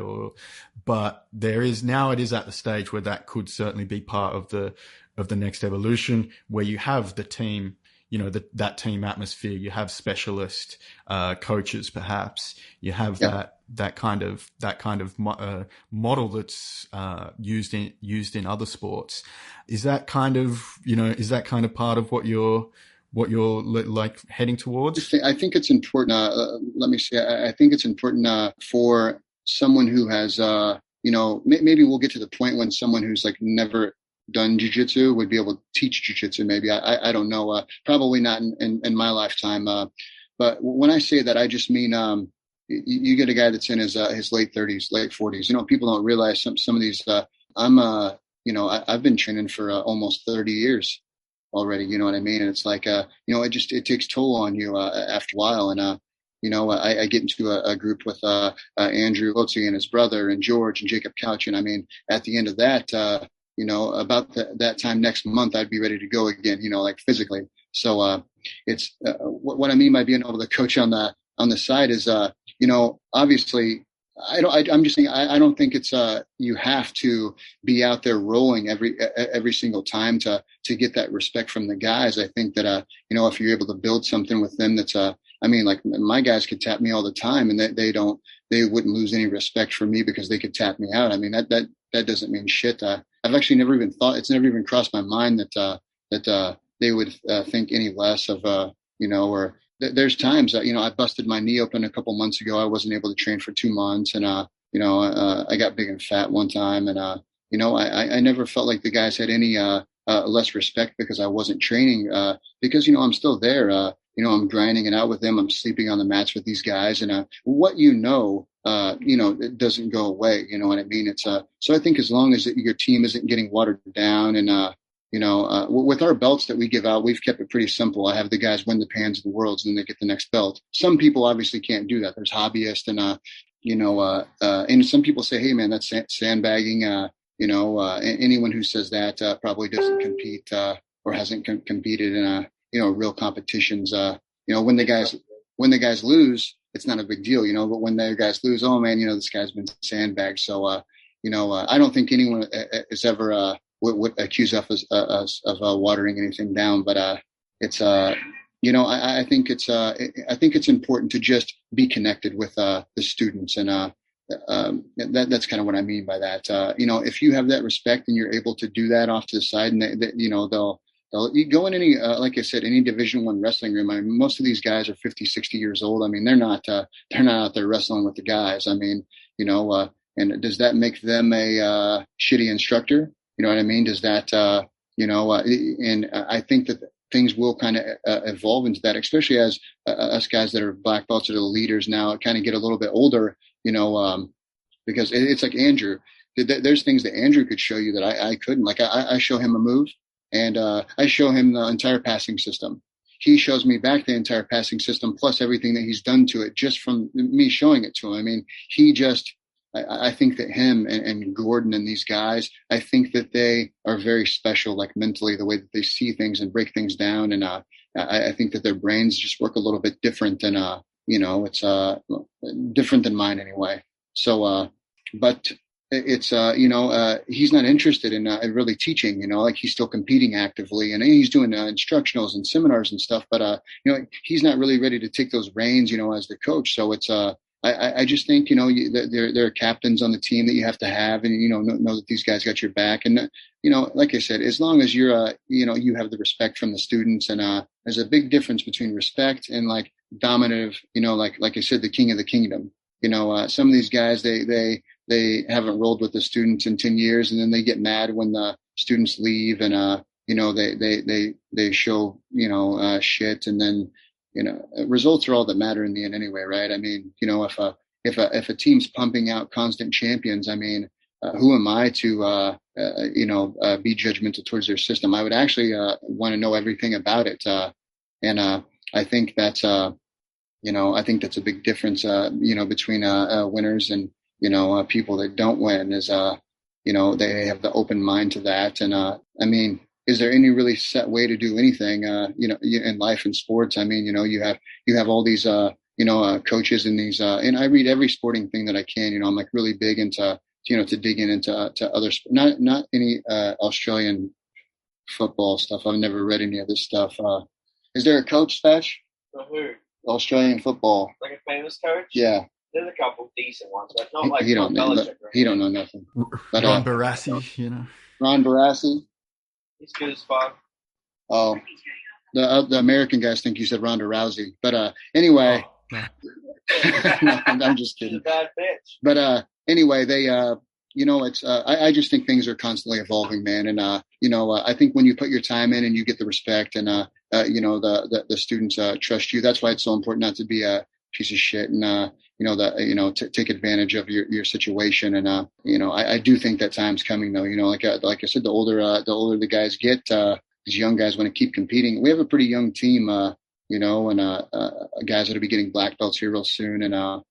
but it is at the stage where that could certainly be part of the next evolution, where you have the team, that team atmosphere, you have specialist, coaches, perhaps you have that kind of model that's used in other sports. Is that kind of part of what you're heading towards? I think it's important. Let me say, I think it's important for someone who has, maybe we'll get to the point when someone who's never done jiu-jitsu would be able to teach jiu-jitsu. Maybe I don't know. Probably not in my lifetime. But when I say that, I just mean you get a guy that's in his late 30s, late 40s. People don't realize some of these. I've been training for almost 30 years already. You know what I mean? And it's like, it takes toll on you after a while. And I get into a group with Andrew Lotzi and his brother and George and Jacob Couch. And I mean, at the end of that, about that time next month, I'd be ready to go again, like physically. So it's what I mean by being able to coach on the side is, obviously, I'm just saying, I don't think it's you have to be out there rolling every single time to get that respect from the guys. I think that if you're able to build something with them that's like my guys could tap me all the time, and they wouldn't lose any respect for me because they could tap me out. I mean that doesn't mean shit. I've actually never even thought, it's never even crossed my mind that they would think any less of or. There's times that, I busted my knee open a couple months ago. I wasn't able to train for 2 months, and I got big and fat one time, and I never felt like the guys had any less respect because I wasn't training, because I'm still there. I'm grinding it out with them. I'm sleeping on the mats with these guys, and what it doesn't go away. You know what I mean? It's so I think as long as your team isn't getting watered down, and with our belts that we give out, we've kept it pretty simple. I have the guys win the Pans of the Worlds, and then they get the next belt. Some people obviously can't do that. There's hobbyists, and and some people say, "Hey, man, that's sandbagging." Anyone who says that probably doesn't compete or hasn't competed in real competitions. When the guys lose, it's not a big deal, But when their guys lose, oh man, this guy's been sandbagged. So I don't think anyone is ever. Would accuse us of watering anything down, but it's I think it's important to just be connected with the students, and that's kind of what I mean by that. If you have that respect and you're able to do that off to the side, and they'll you go in any like I said, any Division I wrestling room. I mean, most of these guys are 50, 60 years old. I mean, they're not out there wrestling with the guys. I mean, and does that make them a shitty instructor? You know what I mean? Does that, and I think that things will kind of evolve into that, especially as us guys that are black belts or the leaders now kind of get a little bit older, because it's like Andrew. There's things that Andrew could show you that I couldn't. Like I show him a move, and I show him the entire passing system. He shows me back the entire passing system plus everything that he's done to it just from me showing it to him. I mean, I think that him and Gordon and these guys, I think that they are very special, like mentally, the way that they see things and break things down. And I think that their brains just work a little bit different, and it's different than mine anyway. So, but it's he's not interested in really teaching. Like he's still competing actively, and he's doing instructionals and seminars and stuff. But he's not really ready to take those reins, as the coach. So it's I just think, there are captains on the team that you have to have, and, know that these guys got your back. And, like I said, as long as you're, you have the respect from the students, and there's a big difference between respect and like dominative, like I said, the king of the kingdom. Some of these guys, they haven't rolled with the students in 10 years, and then they get mad when the students leave, and, they show, shit, and then, results are all that matter in the end anyway, right? I mean, if a team's pumping out constant champions, I mean, who am I to, be judgmental towards their system? I would actually want to know everything about it. And I think that's, I think that's a big difference, between winners and, people that don't win is, they have the open mind to that. And I mean, is there any really set way to do anything, in life and sports? I mean, you have all these, coaches and these, and I read every sporting thing that I can. I'm like really big into, to dig into other, not any Australian football stuff. I've never read any of this stuff. Is there a coach, Stash? For who? Australian football. Like a famous coach? Yeah. There's a couple decent ones, but not like he don't know nothing. But, Ron Barassi, Ron Barassi. He's good as fuck. Oh, the American guys think you said Ronda Rousey, but anyway, no. No, I'm just kidding. She's a bad bitch. But anyway, they it's I just think things are constantly evolving, man, and I think when you put your time in and you get the respect, and the students trust you, that's why it's so important not to be piece of shit and, take advantage of your situation. And, I do think that time's coming though, like I said, the older the guys get, these young guys want to keep competing. We have a pretty young team, and guys that'll be getting black belts here real soon. And,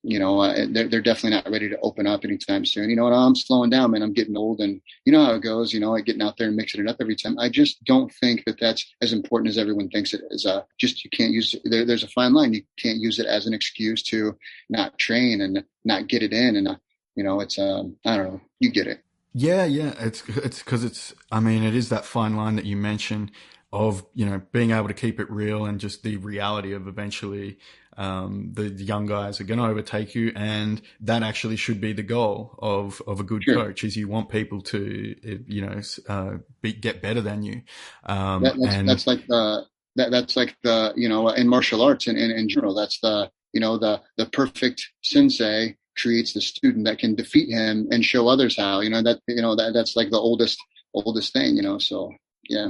they're definitely not ready to open up anytime soon. I'm slowing down, man. I'm getting old, and you know how it goes, like getting out there and mixing it up every time. I just don't think that that's as important as everyone thinks it is. You can't use there's a fine line. You can't use it as an excuse to not train and not get it in. And, it's, I don't know, you get it. Yeah. It's because it is that fine line that you mentioned of, being able to keep it real and just the reality of eventually, the young guys are going to overtake you. And that actually should be the goal of a good coach, is you want people to, get better than you. That's like the, in martial arts and in general, that's the perfect sensei creates the student that can defeat him and show others how, that's like the oldest thing, so yeah.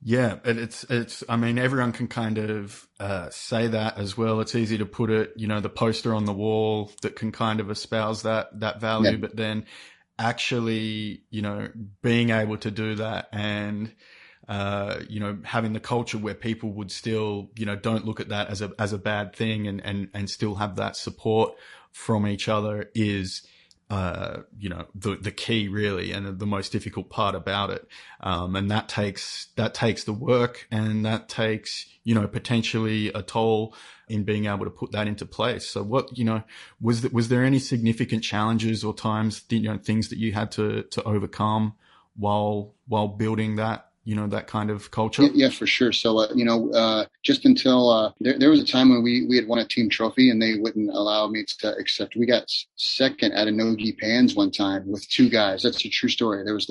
Yeah, it's, everyone can kind of, say that as well. It's easy to put it, the poster on the wall that can kind of espouse that value, yeah. But then actually, being able to do that and, having the culture where people would still, don't look at that as a bad thing and still have that support from each other is, the key really, and the most difficult part about it. And that takes the work, and that takes, potentially a toll in being able to put that into place. So what, was there any significant challenges or times, things that you had to overcome while building that, that kind of culture? Yeah, for sure. So, just until there was a time when we had won a team trophy and they wouldn't allow me to accept. We got second at a no-gi pans one time with two guys. That's a true story. There was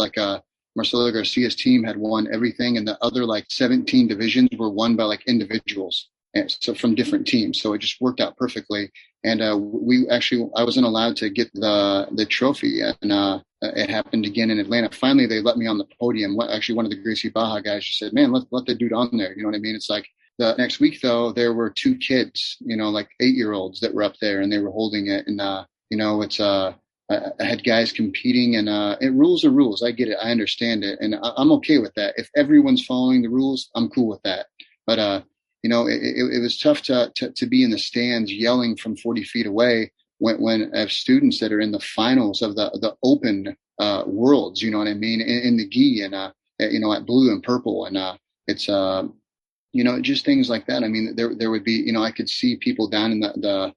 Marcelo Garcia's team had won everything, and the other 17 divisions were won by individuals. And so from different teams. So it just worked out perfectly. And I wasn't allowed to get the trophy. And it happened again in Atlanta. Finally, they let me on the podium. Actually, one of the Gracie Baja guys just said, man, let the dude on there. You know what I mean? It's like the next week, though, there were two kids, 8-year-olds that were up there, and they were holding it. And, I had guys competing, and rules are rules. I get it. I understand it. And I'm okay with that. If everyone's following the rules, I'm cool with that. But, it was tough to be in the stands yelling from 40 feet away when I have students that are in the finals of the open worlds, you know what I mean, in the gi and, at blue and purple. And it's, just things like that. I mean, there would be, I could see people down in the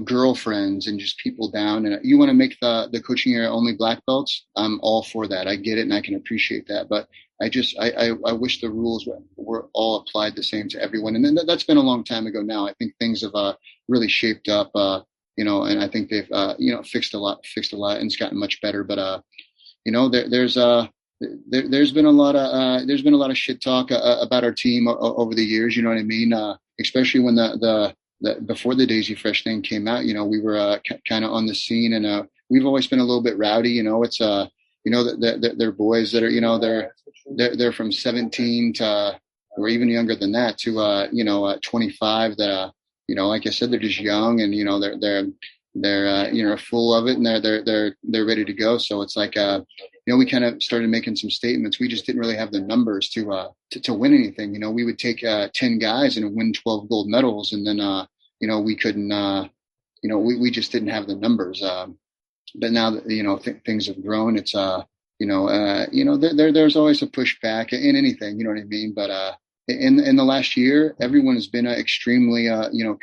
girlfriends and just people down. And you want to make the coaching area only black belts? I'm all for that. I get it, and I can appreciate that. But I wish the rules were all applied the same to everyone. And then that's been a long time ago now. I think things have really shaped up, and I think they've, fixed a lot, and it's gotten much better. But, there's been a lot of shit talk about our team over the years. You know what I mean? Especially when the before the Daisy Fresh thing came out, we were kind of on the scene, and we've always been a little bit rowdy. It's they're boys that are, they're from 17 to, or even younger than that, to 25 that like I said, they're just young, and they're full of it, and they're ready to go. So it's like we kind of started making some statements. We just didn't really have the numbers to win anything. We would take 10 guys and win 12 gold medals, and then we couldn't we just didn't have the numbers. But now that things have grown, it's there's always a pushback in anything, you know what I mean? But in the last year, everyone has been extremely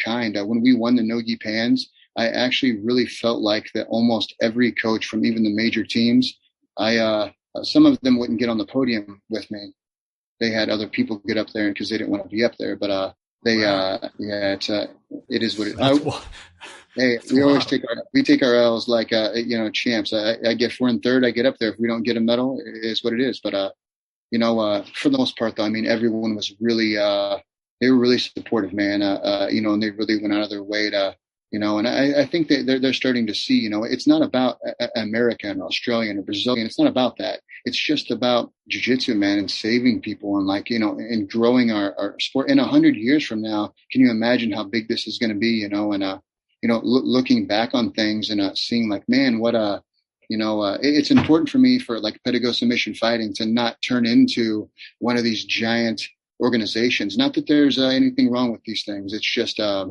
kind. When we won the no-gi pans, I actually really felt like that almost every coach from even the major teams, some of them wouldn't get on the podium with me. They had other people get up there because they didn't want to be up there. But it is what it is. Hey, we take our L's like champs. I get 4 and 3rd. I get up there. If we don't get a medal, it is what it is. But for the most part, though, I mean, everyone was really they were really supportive, man. And they really went out of their way to and I think that they're starting to see, it's not about American or Australian or Brazilian. It's not about that. It's just about jiu-jitsu, man, and saving people and and growing our sport. In 100 years from now, can you imagine how big this is going to be, looking back on things and seeing like, man, what it's important for me for like Pedigo Submission Fighting to not turn into one of these giant organizations. Not that there's anything wrong with these things. It's just, I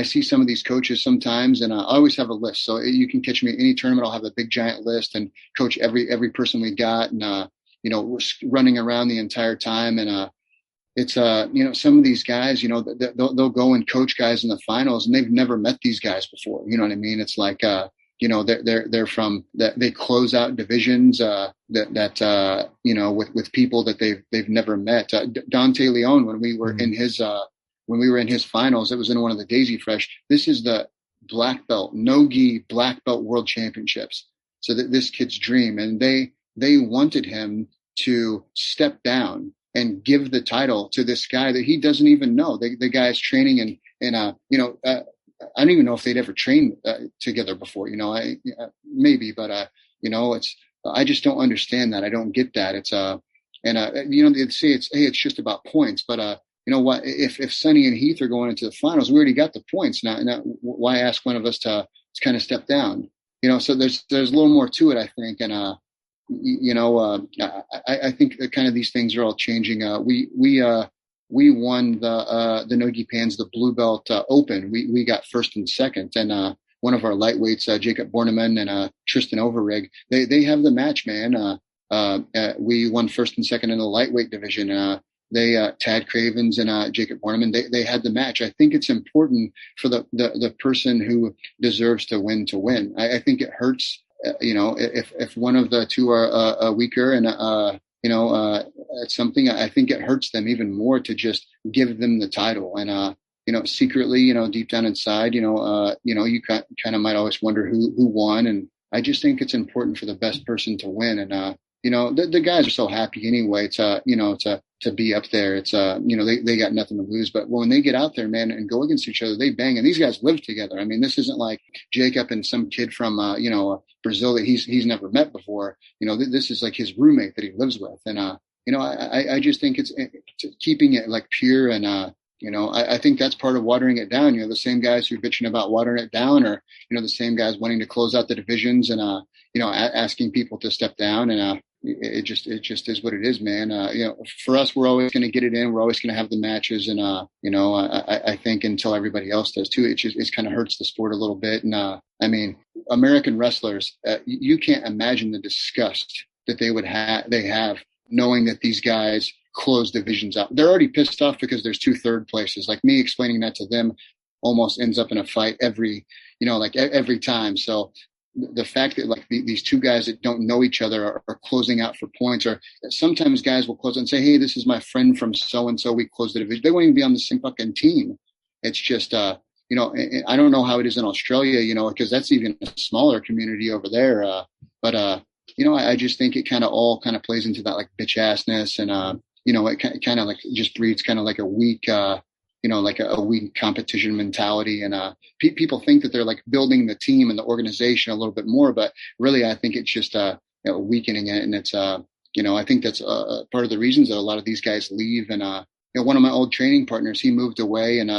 see some of these coaches sometimes, and I always have a list. So you can catch me at any tournament. I'll have a big giant list and coach every person we got, and we're running around the entire time. And it's some of these guys, they'll go and coach guys in the finals, and they've never met these guys before. You know what I mean? It's like they're from that, they close out divisions with people that they've never met. Dante Leon, when we were in his finals, it was in one of the Daisy Fresh. This is the black belt, no-gi black belt world championships. So that this kid's dream, and they wanted him to step down and give the title to this guy that he doesn't even know. The guy's training I don't even know if they'd ever trained together before, maybe, but I just don't understand that. I don't get that. It's they'd say it's just about points, but you know what? If Sonny and Heath are going into the finals, we already got the points. Now why ask one of us to kind of step down? So there's a little more to it, I think. And I think that kind of these things are all changing. We won the Nogi Pans, the blue belt open. We got first and second, and one of our lightweights, ģʀᴏᴏᴡᴜ and Tristan Overrig, they have the match, man. We won first and second in the lightweight division. Tad Cravens and ģʀᴏᴏᴜᴜ, they had the match. I think it's important for the person who deserves to win. I think it hurts, if one of the two are weaker and it's something, I think it hurts them even more to just give them the title. And secretly, deep down inside, you kind of might always wonder who won. And I just think it's important for the best person to win. And the guys are so happy anyway to be up there. It's they got nothing to lose. But when they get out there, man, and go against each other, they bang. And these guys live together. I mean, this isn't like Jacob and some kid from Brazil that he's never met before. This is like his roommate that he lives with. And I just think it's keeping it like pure. And I think that's part of watering it down. The same guys who are bitching about watering it down, or the same guys wanting to close out the divisions and asking people to step down. And it just is what it is, man. For us, we're always going to get it in. We're always going to have the matches, and I think until everybody else does too, it kind of hurts the sport a little bit. And I mean, American wrestlers, you can't imagine the disgust that they have knowing that these guys close divisions out. They're already pissed off because there's 2 third places. Like me explaining that to them almost ends up in a fight every time. So the fact that like these two guys that don't know each other are closing out for points, or sometimes guys will close and say, hey, this is my friend from so-and-so. We closed the division. They won't even be on the same fucking team. It's just, I don't know how it is in Australia, because that's even a smaller community over there. But I just think it kind of all kind of plays into that like bitch assness, and, it kind of like just breeds kind of like a weak, like a weak competition mentality. And people think that they're like building the team and the organization a little bit more, but really I think it's just weakening it. And it's I think that's part of the reasons that a lot of these guys leave. And one of my old training partners, he moved away, and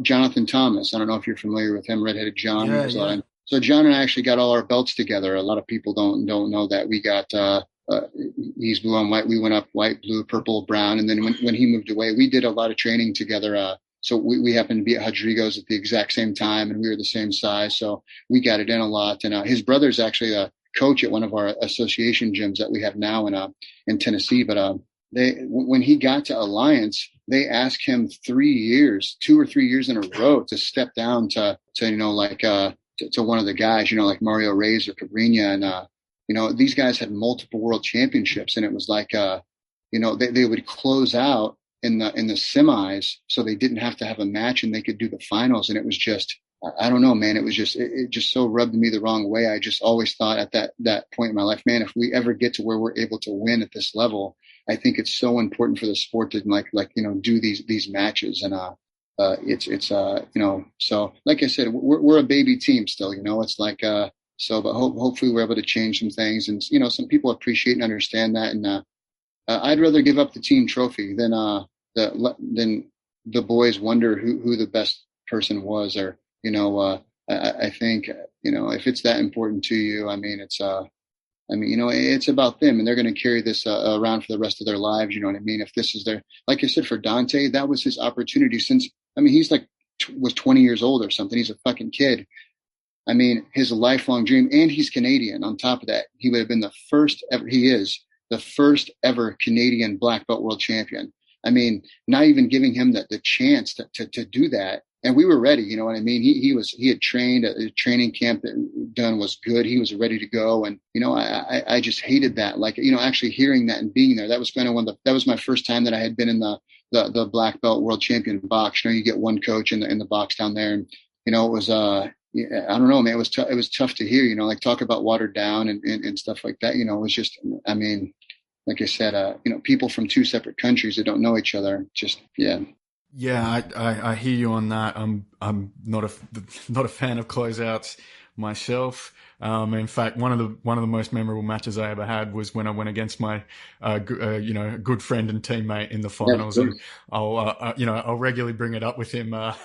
Jonathan Thomas, I don't know if you're familiar with him, redheaded John. Yeah. So John and I actually got all our belts together. A lot of people don't know that. We got he's blue on white. We went up white, blue, purple, brown. And then when he moved away, we did a lot of training together. So we happened to be at Rodrigo's at the exact same time, and we were the same size. So we got it in a lot. And his brother's actually a coach at one of our association gyms that we have now in Tennessee. But when he got to Alliance, they asked him 2 or 3 years in a row to step down to one of the guys, like Mario Reyes or Cabrinha. And these guys had multiple world championships, and it was like, they would close out in the semis, so they didn't have to have a match and they could do the finals. And it was just, I don't know, man, it just so rubbed me the wrong way. I just always thought at that point in my life, man, if we ever get to where we're able to win at this level, I think it's so important for the sport to do these matches. And so like I said, we're a baby team still, it's like, but hopefully we're able to change some things, and, some people appreciate and understand that. And, I'd rather give up the team trophy than the boys wonder who the best person was, or, I think, if it's that important to you, it's about them, and they're going to carry this around for the rest of their lives. You know what I mean? If this is like I said, for Dante, that was his opportunity since, he's like, was 20 years old or something. He's a fucking kid. His lifelong dream, and he's Canadian. On top of that, he would have been he is the first ever Canadian black belt world champion. Not even giving him the chance to do that. And we were ready, you know what I mean? He had trained at a training camp that done was good. He was ready to go. And, I just hated that. Like, actually hearing that and being there, that was kind of that was my first time that I had been in the black belt world champion box. You get one coach in the box down there. And, it was, I don't know, man, it was tough to hear, like talk about watered down and stuff like that. It was just, like I said, people from two separate countries that don't know each other, just, yeah. Yeah, I hear you on that. I'm not a fan of closeouts myself. In fact, one of the most memorable matches I ever had was when I went against my good friend and teammate in the finals. Yeah, and I'll regularly bring it up with him at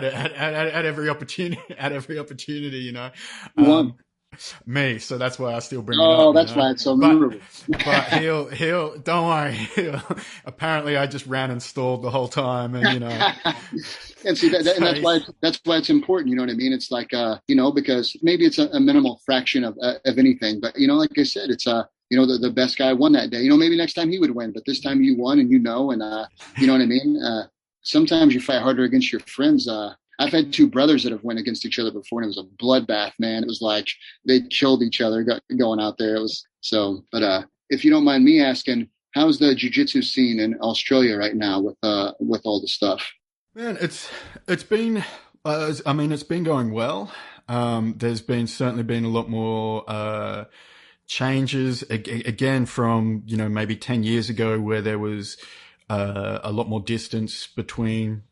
every opportunity. Me, so that's why I still bring it up. Oh, that's why it's so memorable. But he'll don't worry. Apparently, I just ran and stalled the whole time, and and see and that's why it's important. You know what I mean? It's like because maybe it's a minimal fraction of anything, but like I said, it's the best guy won that day. Maybe next time he would win, but this time you won, and you know what I mean. Sometimes you fight harder against your friends. I've had two brothers that have went against each other before, and it was a bloodbath, man. It was like they killed each other going out there. It was so. But if you don't mind me asking, how's the jiu-jitsu scene in Australia right now with all the stuff? Man, it's been it's been going well. There's certainly been a lot more changes again from maybe 10 years ago, where there was a lot more distance between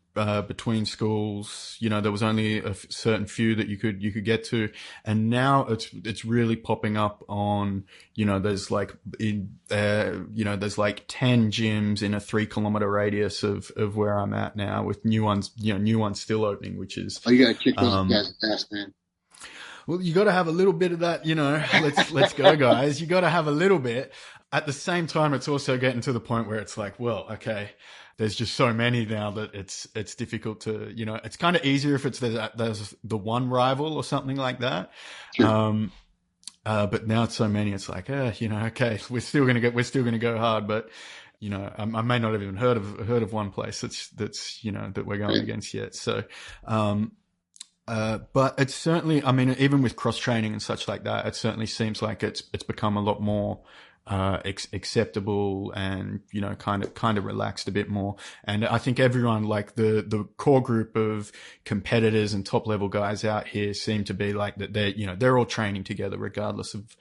schools. There was only a certain few that you could get to, and now it's really popping up on, there's like there's like 10 gyms in a 3-kilometer radius of where I'm at now, with new ones still opening, which is, you gotta kick those guys fast, man. Well, you got to have a little bit of that, let's go, guys. You got to have a little bit. At the same time, it's also getting to the point where it's like, well, okay, there's just so many now that it's difficult to, it's kind of easier if there's the one rival or something like that. Sure. But now it's so many, it's like, okay, we're still going to go hard, but, I may not have even heard of one place that's that we're going against yet. So, but it's certainly, even with cross training and such like that, it certainly seems like it's become a lot more acceptable and kind of relaxed a bit more. And I think everyone, like the core group of competitors and top level guys out here, seem to be like that. They're all training together regardless of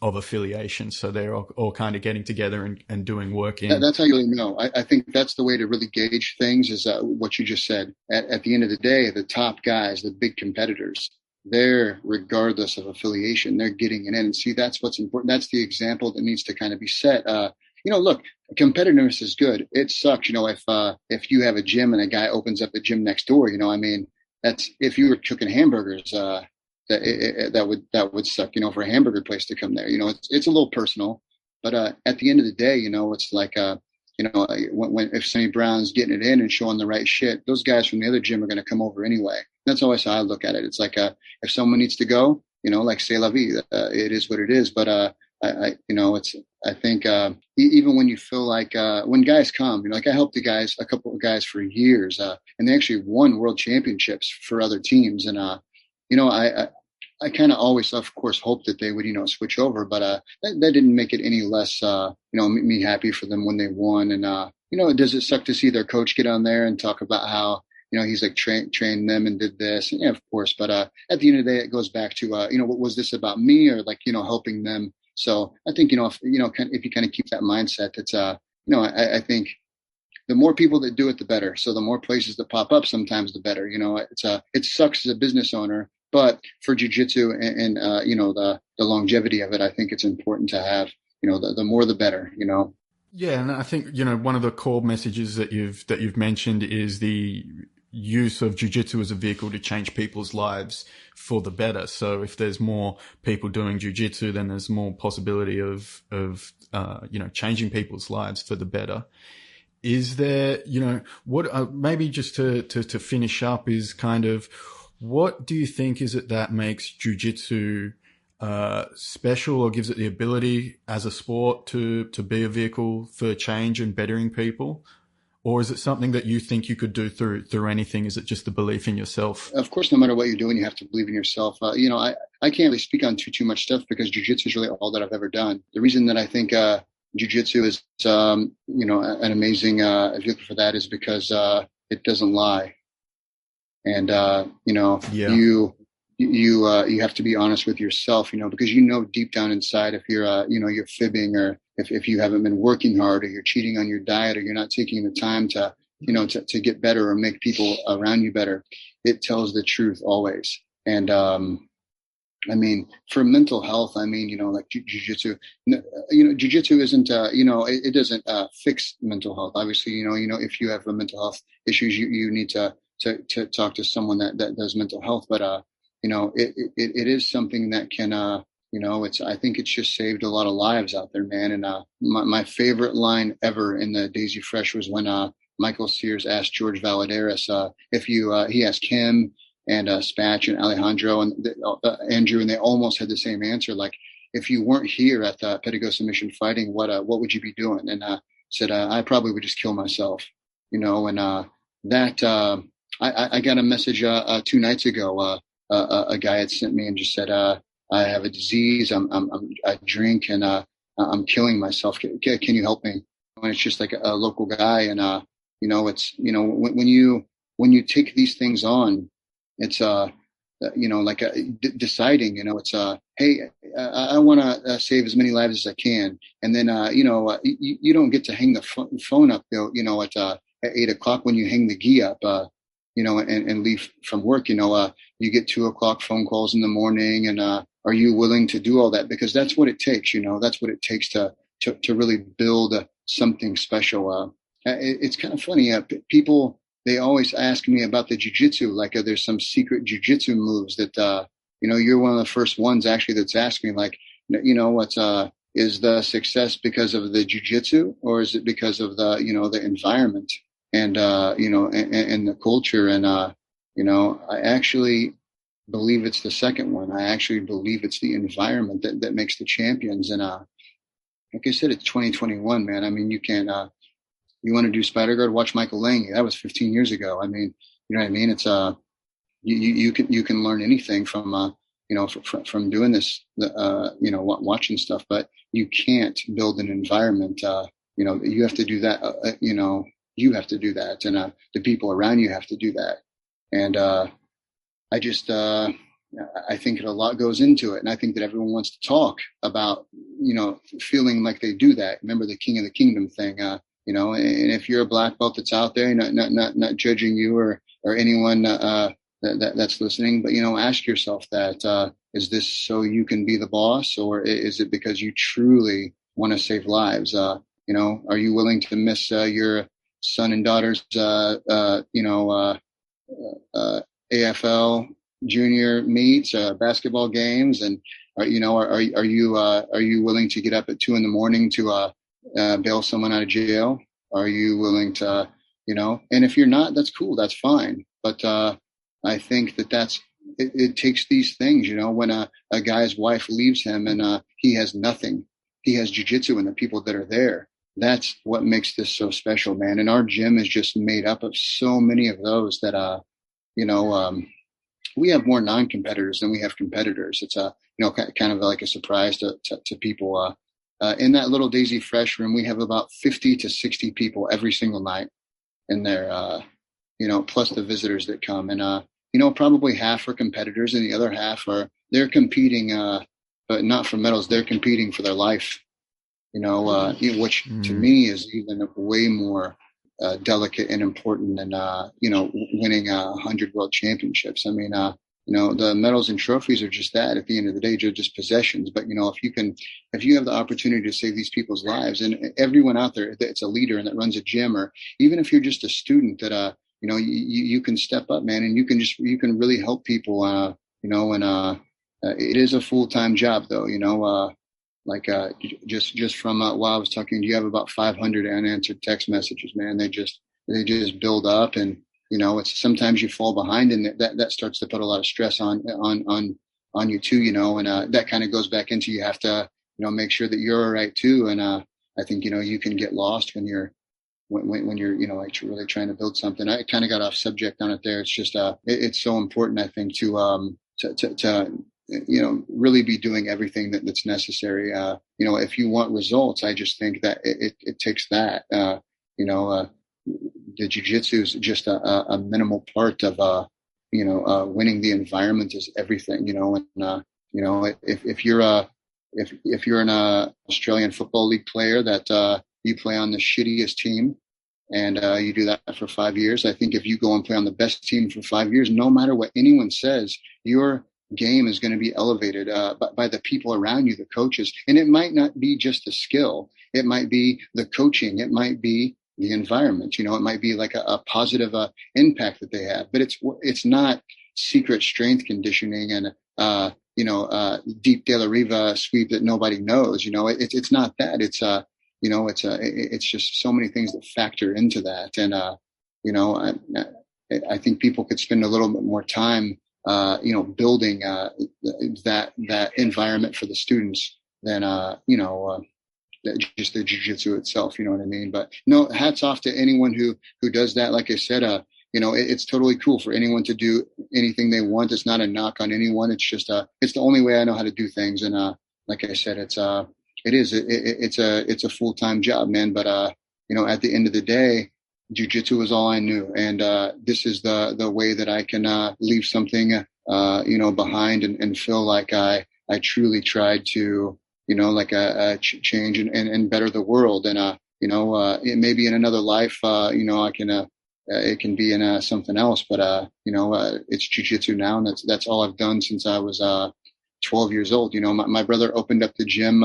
affiliation. So they're all kind of getting together and doing work in. That's how you really know. I think that's the way to really gauge things, is what you just said. At the end of the day, the top guys, the big competitors, they're, regardless of affiliation, they're getting it in. And see, that's what's important. That's the example that needs to kind of be set. Look, competitiveness is good. It sucks, if you have a gym and a guy opens up a gym next door, that's, if you were cooking hamburgers, that would suck, for a hamburger place to come there. It's a little personal, but at the end of the day, it's like, if Sonny Brown's getting it in and showing the right shit, those guys from the other gym are going to come over anyway. That's always how I look at it. It's like, if someone needs to go, like c'est la vie, it is what it is. But, I think, even when you feel like, when guys come, like I helped a couple of guys for years, and they actually won world championships for other teams. And, I kind of always, of course, hoped that they would, switch over, but, that didn't make it any less, me happy for them when they won. And, does it suck to see their coach get on there and talk about how, he's like trained them and did this? And yeah, of course. But, at the end of the day, it goes back to, what was this about me, or like, helping them? So I think, if you kind of keep that mindset, it's, I think the more people that do it, the better. So the more places that pop up, sometimes the better. It sucks as a business owner, but for jiu-jitsu and the longevity of it, I think it's important to have, the more the better, Yeah, and I think, one of the core messages that you've mentioned is the use of jiu-jitsu as a vehicle to change people's lives for the better. So if there's more people doing jiu-jitsu, then there's more possibility of changing people's lives for the better. Is there, what, maybe just to finish up is kind of, what do you think is it that makes jiu-jitsu special, or gives it the ability as a sport to be a vehicle for change and bettering people? Or is it something that you think you could do through anything? Is it just the belief in yourself? Of course, no matter what you're doing, you have to believe in yourself. I can't really speak on too much stuff because jiu-jitsu is really all that I've ever done. The reason that I think jiu-jitsu is, an amazing vehicle for that is because it doesn't lie. And, you have to be honest with yourself, because deep down inside if you're, you're fibbing, or if you haven't been working hard, or you're cheating on your diet, or you're not taking the time to, to get better or make people around you better, it tells the truth always. And, for mental health, like jiu-jitsu, jiu-jitsu isn't, it doesn't fix mental health. Obviously, if you have mental health issues, you need to talk to someone that does mental health. But, it is something that can, I think it's just saved a lot of lives out there, man. And my favorite line ever in the Daisy Fresh was when Michael Sears asked George Valladares he asked him and Spatch and Alejandro and Andrew, and they almost had the same answer. Like, if you weren't here at the Pedigo Submission Fighting, what would you be doing? And said, I probably would just kill myself, and that I got a message 2 nights ago. A guy had sent me and just said, I have a disease. I drink and I'm killing myself. Can you help me? And it's just like a local guy. And it's when you take these things on, it's like deciding. It's hey, I want to save as many lives as I can. And then you don't get to hang the phone up at 8 o'clock when you hang the gi up. And leave from work, you get 2 o'clock phone calls in the morning, and are you willing to do all that? Because that's what it takes, that's what it takes to really build something special. It's kind of funny. People, they always ask me about the jiu-jitsu, like there's some secret jiu-jitsu moves that, you're one of the first ones actually that's asking, like, is the success because of the jiu-jitsu, or is it because of the, the environment? And, and the culture. And, I actually believe it's the second one. I actually believe it's the environment that makes the champions. And, like I said, it's 2021, man. You can, you want to do Spider Guard, watch Michael Lange. That was 15 years ago. You know what I mean? It's, you can learn anything from, from doing this, watching stuff, but you can't build an environment. You have to do that, you have to do that, and the people around you have to do that. And I think a lot goes into it, and I think that everyone wants to talk about, feeling like they do that. Remember the King of the Kingdom thing, and if you're a black belt that's out there, not judging you or anyone that's listening, but ask yourself that: is this so you can be the boss, or is it because you truly want to save lives? Are you willing to miss your son and daughter's, AFL junior meets, basketball games, and are you willing to get up at 2 a.m. to bail someone out of jail? Are you willing to, and if you're not, that's cool, that's fine. But I think it takes these things, when a guy's wife leaves him and he has nothing, he has jiu-jitsu and the people that are there. That's what makes this so special, man. And our gym is just made up of so many of those that, we have more non-competitors than we have competitors. It's kind of like a surprise to people. In that little Daisy Fresh room, we have about 50 to 60 people every single night in there, plus the visitors that come. And, probably half are competitors and the other half they're competing, but not for medals. They're competing for their life. Which to me is even way more delicate and important than, winning 100 world championships. I mean, the medals and trophies are just that. At the end of the day, they're just possessions. But, if you have the opportunity to save these people's lives, and everyone out there that's a leader and that runs a gym, or even if you're just a student that, you can step up, man, and you can really help people, it is a full-time job though, just from while I was talking, you have about 500 unanswered text messages, man. They just build up, and it's sometimes you fall behind, and that starts to put a lot of stress on you too, and that kind of goes back into, you have to make sure that you're all right too. And I think you can get lost when you're like really trying to build something. I kind of got off subject on it there. It's just it's so important, I think, to really be doing everything that's necessary. If you want results, I just think that it takes that. The jiu-jitsu is just a minimal part of winning. The environment is everything. If you're an Australian Football League player that you play on the shittiest team, and you do that for 5 years, I think if you go and play on the best team for 5 years, no matter what anyone says, your game is going to be elevated by the people around you, the coaches. And it might not be just the skill. It might be the coaching. It might be the environment. It might be like a positive impact that they have. But it's not secret strength conditioning and deep de la Riva sweep that nobody knows. It's not that. It's just so many things that factor into that. And I think people could spend a little bit more time building that environment for the students than just the jiu-jitsu itself. You know what I mean? But no, hats off to anyone who does that. Like I said, it's totally cool for anyone to do anything they want. It's not a knock on anyone. It's just it's the only way I know how to do things. And like I said, it's a full-time job, man. But at the end of the day, jiu-jitsu was all I knew. And this is the way that I can leave something behind and feel like I truly tried to change and better the world. And it may be in another life, I can it can be in something else, but it's jiu-jitsu now, and that's all I've done since I was 12 years old. My brother opened up the gym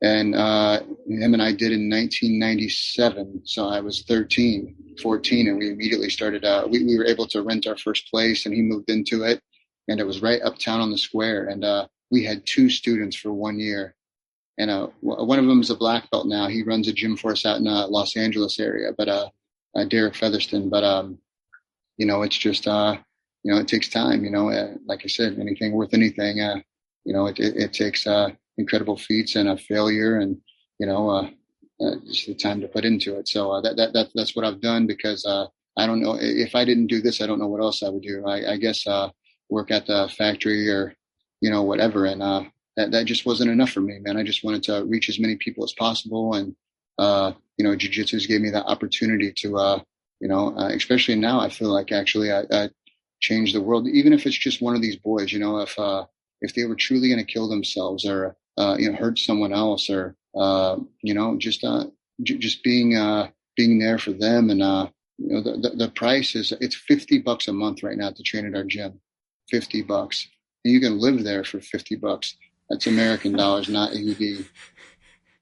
and him and I did in 1997. So I was 13, 14, and we immediately started, we were able to rent our first place, and he moved into it, and it was right uptown on the square. And we had 2 students for 1 year. And one of them is a black belt now. He runs a gym for us out in Los Angeles area, but Derek Featherston. But, it's just, it takes time, like I said, anything worth anything, it takes incredible feats and a failure and, just the time to put into it. So that's what I've done, because I don't know if I didn't do this, I don't know what else I would do. I guess work at the factory or, whatever. And that just wasn't enough for me, man. I just wanted to reach as many people as possible. And, jiu-jitsu gave me that opportunity to, especially now, I feel like actually I change the world, even if it's just one of these boys, if they were truly going to kill themselves or, hurt someone else or, just being there for them. And, the price it's $50 a month right now to train at our gym, $50. And you can live there for $50. That's American dollars, not AUD.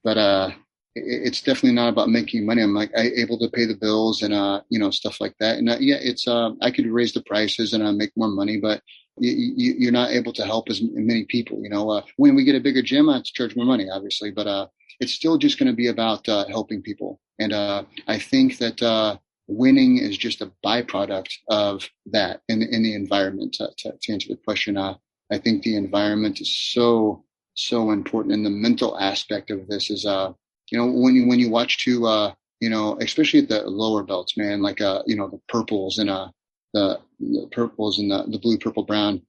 But, it's definitely not about making money. I'm able to pay the bills and, stuff like that. And it's, I could raise the prices and make more money, but you're not able to help as many people. When we get a bigger gym, I have to charge more money, obviously, but, it's still just going to be about, helping people. And, I think that, winning is just a byproduct of that in the environment. To answer the question, I think the environment is so important. And the mental aspect of this is, when you watch especially at the lower belts, man, like, the purples and, the purples and the blue, purple, brown,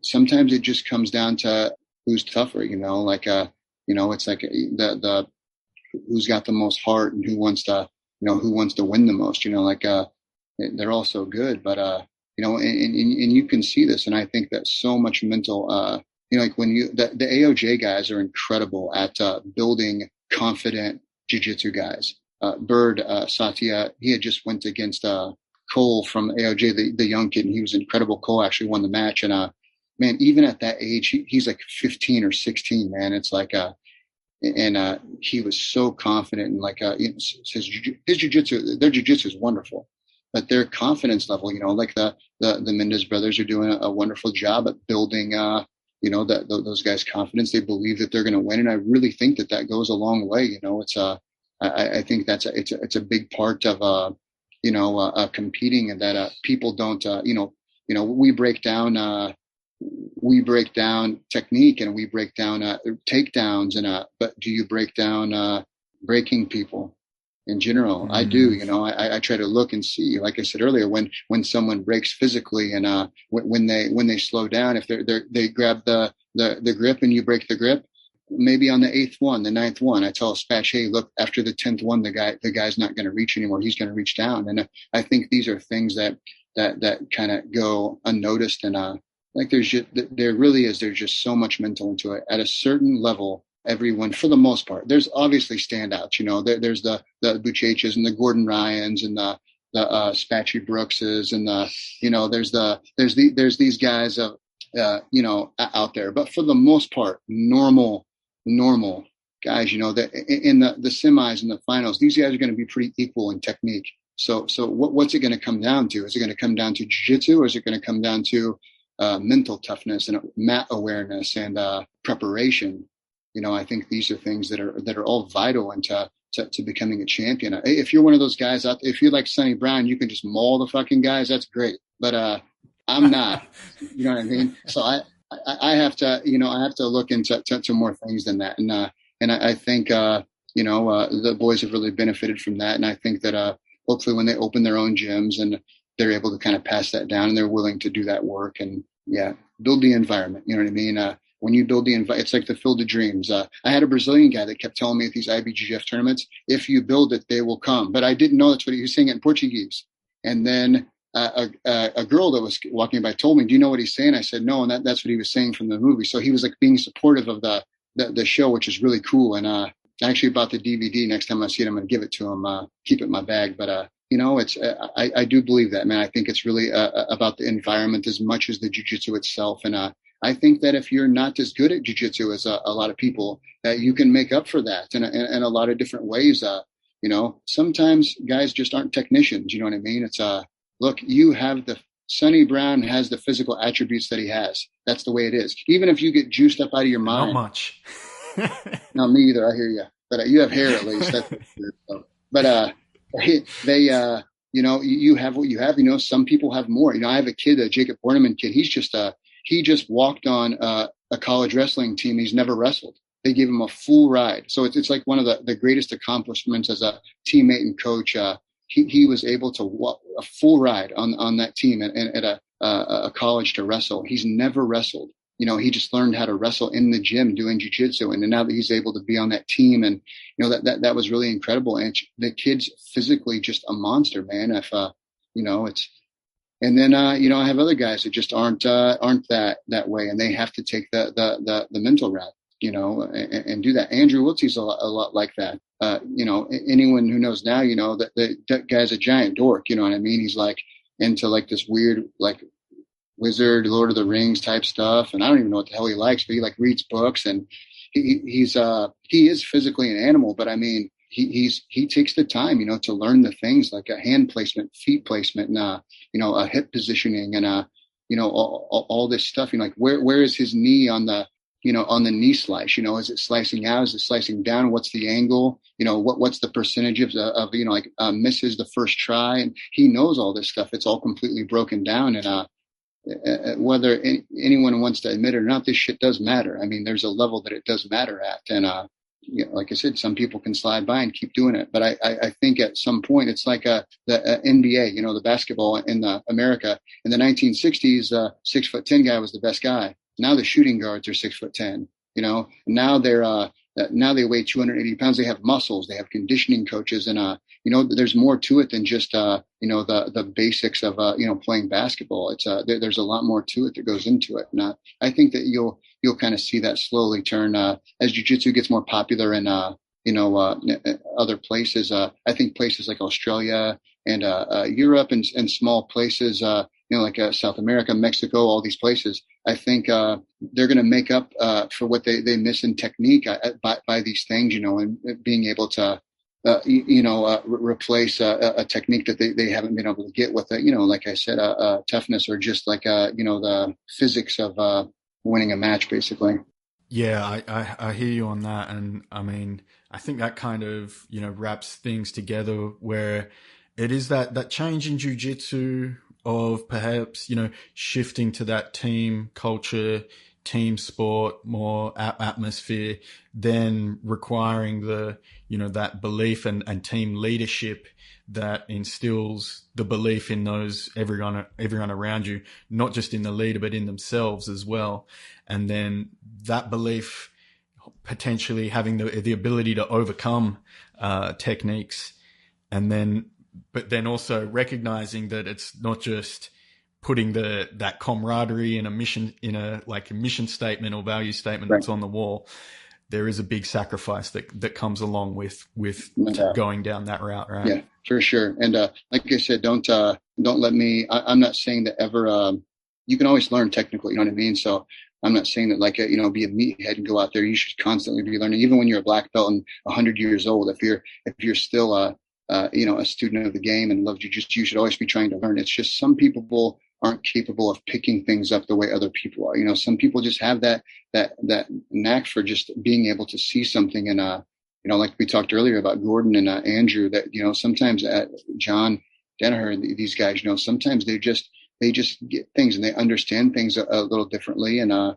sometimes it just comes down to who's tougher, it's like the who's got the most heart and who wants to win the most, they're all so good, but, and you can see this. And I think that so much mental, like when the AOJ guys are incredible at, building confident jiu-jitsu guys. Bird Satya, he had just went against Cole from AOJ, the young kid, and he was incredible. Cole actually won the match, and man, even at that age, he's like 15 or 16, man. It's like he was so confident, and like his jiu-jitsu, their jiu-jitsu is wonderful, but their confidence level, like the Mendez brothers are doing a wonderful job at building, those guys' confidence. They believe that they're going to win, and I really think that goes a long way. It's I think it's a big part of competing, and that people don't we break down technique, and we break down takedowns, and but do you break down breaking people in general? I do. I try to look and see, like I said earlier, when someone breaks physically, and when they slow down, if they grab the grip and you break the grip, maybe on the 8th one, the 9th one, I tell a Spatch, hey, look, after the 10th one, the guy's not going to reach anymore. He's going to reach down. And I think these are things that kind of go unnoticed. And like there's just so much mental into it. At a certain level, everyone, for the most part, there's obviously standouts. There's the Buchachas and the Gordon Ryans and the Spatchy Brookses, and there's these guys out there. But for the most part, normal guys, that in the semis and the finals, these guys are going to be pretty equal in technique. So what's it going to come down to? Is it going to come down to jiu-jitsu, or is it going to come down to mental toughness and mat awareness and preparation? I think these are things that are all vital into becoming a champion. If you're one of those guys out, if you're like Sonny Brown, you can just maul the fucking guys. That's great, but I'm not. You know what I mean? So I have to, I have to look into more things than that, and I think the boys have really benefited from that, and I think that hopefully when they open their own gyms and they're able to kind of pass that down, and they're willing to do that work, and build the environment. You know what I mean? When you build the environment, it's like the Field of Dreams. I had a Brazilian guy that kept telling me at these IBJJF tournaments, if you build it, they will come. But I didn't know that's what he was saying in Portuguese. And then a girl that was walking by told me, do you know what he's saying? I said, no. And that's what he was saying from the movie. So he was like being supportive of the show, which is really cool. And I actually bought the DVD. Next time I see it, I'm going to give it to him, keep it in my bag. But, it's I do believe that, man. I think it's really about the environment as much as the jiu-jitsu itself. And I think that if you're not as good at jiu-jitsu as a lot of people, that you can make up for that in a lot of different ways. Sometimes guys just aren't technicians. You know what I mean? It's look, Sonny Brown has the physical attributes that he has. That's the way it is. Even if you get juiced up out of your mind. Not much. No, me either. I hear you. But you have hair at least. That's for sure. But you have what you have. Some people have more. I have a kid, a Jacob Borneman kid. He just walked on a college wrestling team. He's never wrestled. They gave him a full ride. So it's like one of the greatest accomplishments as a teammate and coach. He was able to walk a full ride on that team at a college to wrestle. He's never wrestled. He just learned how to wrestle in the gym doing jiu-jitsu. And now that he's able to be on that team, and, that was really incredible. And the kid's physically just a monster, man. If, and then, I have other guys that just aren't that way, and they have to take the mental route, and do that. Andrew Wiltsey's a lot like that. Anyone who knows now, that guy's a giant dork. You know what I mean? He's like into like this weird, like wizard, Lord of the Rings type stuff. And I don't even know what the hell he likes, but he like reads books, and he is physically an animal, but I mean, he takes the time, to learn the things like a hand placement, feet placement, and, a hip positioning, and, all this stuff, like where is his knee on the knee slice, is it slicing out? Is it slicing down? What's the angle? What's the percentage of misses the first try? And he knows all this stuff. It's all completely broken down. And, whether anyone wants to admit it or not, this shit does matter. I mean, there's a level that it does matter at. And, like I said, some people can slide by and keep doing it. But I think at some point it's like the NBA, the basketball in America. In the 1960s, 6'10" guy was the best guy. Now the shooting guards are 6'10", now now they weigh 280 pounds. They have muscles, they have conditioning coaches, and, there's more to it than just, the basics of, playing basketball. It's, there's a lot more to it that goes into it. And I think that you'll kind of see that slowly turn, as jiu-jitsu gets more popular in other places. I think places like Australia and Europe and small places, like South America, Mexico, all these places. I think they're going to make up for what they miss in technique by these things, and being able to replace a technique that they haven't been able to get with like I said, toughness, or just like the physics of winning a match, basically. Yeah, I hear you on that, and I mean, I think that kind of wraps things together, where it is that change in jiu-jitsu of perhaps shifting to that team culture, team sport, more atmosphere, then requiring the that belief and team leadership that instills the belief in everyone around you, not just in the leader but in themselves as well, and then that belief potentially having the ability to overcome techniques, but then also recognizing that it's not just putting that camaraderie in a mission statement or value statement that's on the wall. There is a big sacrifice that comes along with going down that route, right? Yeah, for sure. And like I said, don't let me. I'm not saying that ever. You can always learn technically. You know what I mean? So I'm not saying that be a meathead and go out there. You should constantly be learning, even when you're a black belt and 100 years old. If you're still a student of the game and love jiu-jitsu, you should always be trying to learn. It's just some people aren't capable of picking things up the way other people are. Some people just have that knack for just being able to see something. And, like we talked earlier about Gordon and Andrew, that, sometimes John Danaher, these guys, sometimes they just get things and they understand things a little differently. And,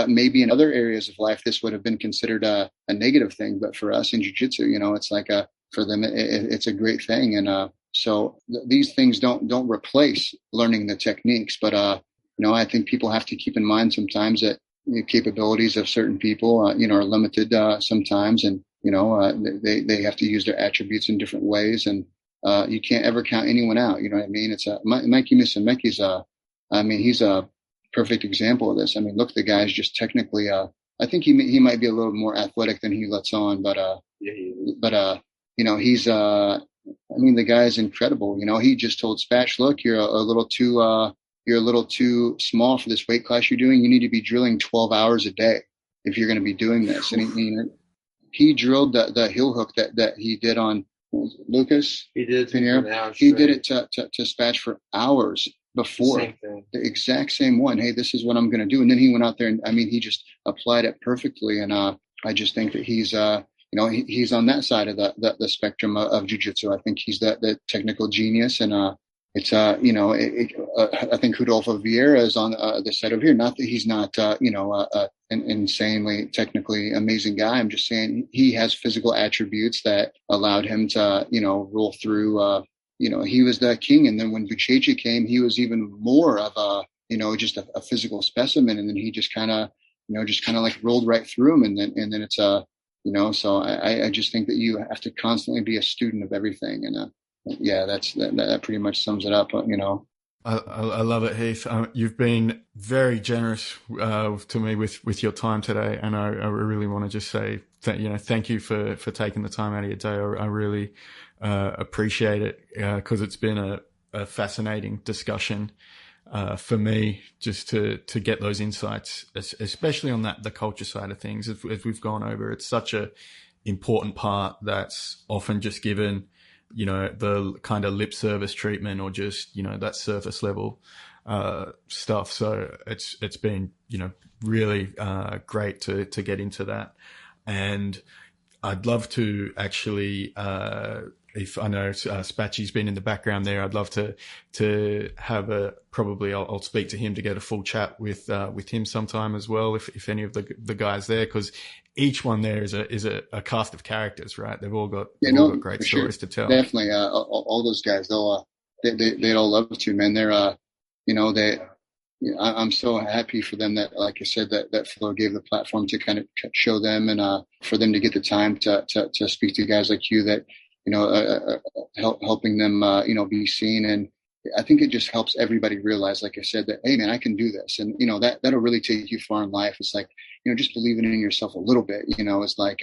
maybe in other areas of life, this would have been considered a negative thing. But for us in jiu-jitsu, it's like for them, it's a great thing. And, so these things don't replace learning the techniques, but I think people have to keep in mind sometimes that the capabilities of certain people, are limited sometimes, and they have to use their attributes in different ways, and you can't ever count anyone out. You know what I mean? It's Mikey Missameki's. He's a perfect example of this. I mean, look, the guy's just technically. I think he might be a little more athletic than he lets on, but he's. The guy is incredible. He just told Spash, look, you're a little too small for this weight class you're doing. You need to be drilling 12 hours a day if you're going to be doing this. And he drilled the heel hook that he did on Lucas. He did. He did it to Spash for hours before. The exact same one. Hey, this is what I'm going to do. And then he went out there and he just applied it perfectly. And I just think that he's he's on that side of the spectrum of jiu-jitsu. I think he's that technical genius, and it's I think Rodolfo Vieira is on the side over here. Not that he's not an insanely technically amazing guy. I'm just saying he has physical attributes that allowed him to roll through. He was the king, and then when Ďurić came, he was even more of just a physical specimen, and then he just kind of like rolled right through him, and then it's so I just think that you have to constantly be a student of everything. And that pretty much sums it up, I love it, Heath. You've been very generous to me with your time today. And I really want to just say that, thank you for taking the time out of your day. I really appreciate it because it's been a fascinating discussion for me, just to get those insights, especially on the culture side of things. As we've gone over, it's such a important part that's often just given, the kind of lip service treatment or just, that surface level stuff. So it's been, really great to get into that. And I'd love to actually, if I know Spatchy's been in the background there, I'd love to have I'll speak to him to get a full chat with him sometime as well, if any of the guys there, because each one there is a cast of characters, right? They've all got great stories to tell. Definitely, all those guys, they'd all love to, man. They're I'm so happy for them that, like I said, that Flo gave the platform to kind of show them, and for them to get the time to speak to guys like you that. Helping them, be seen. And I think it just helps everybody realize, like I said, that, hey man, I can do this. And, that'll really take you far in life. It's like, just believing in yourself a little bit, it's like,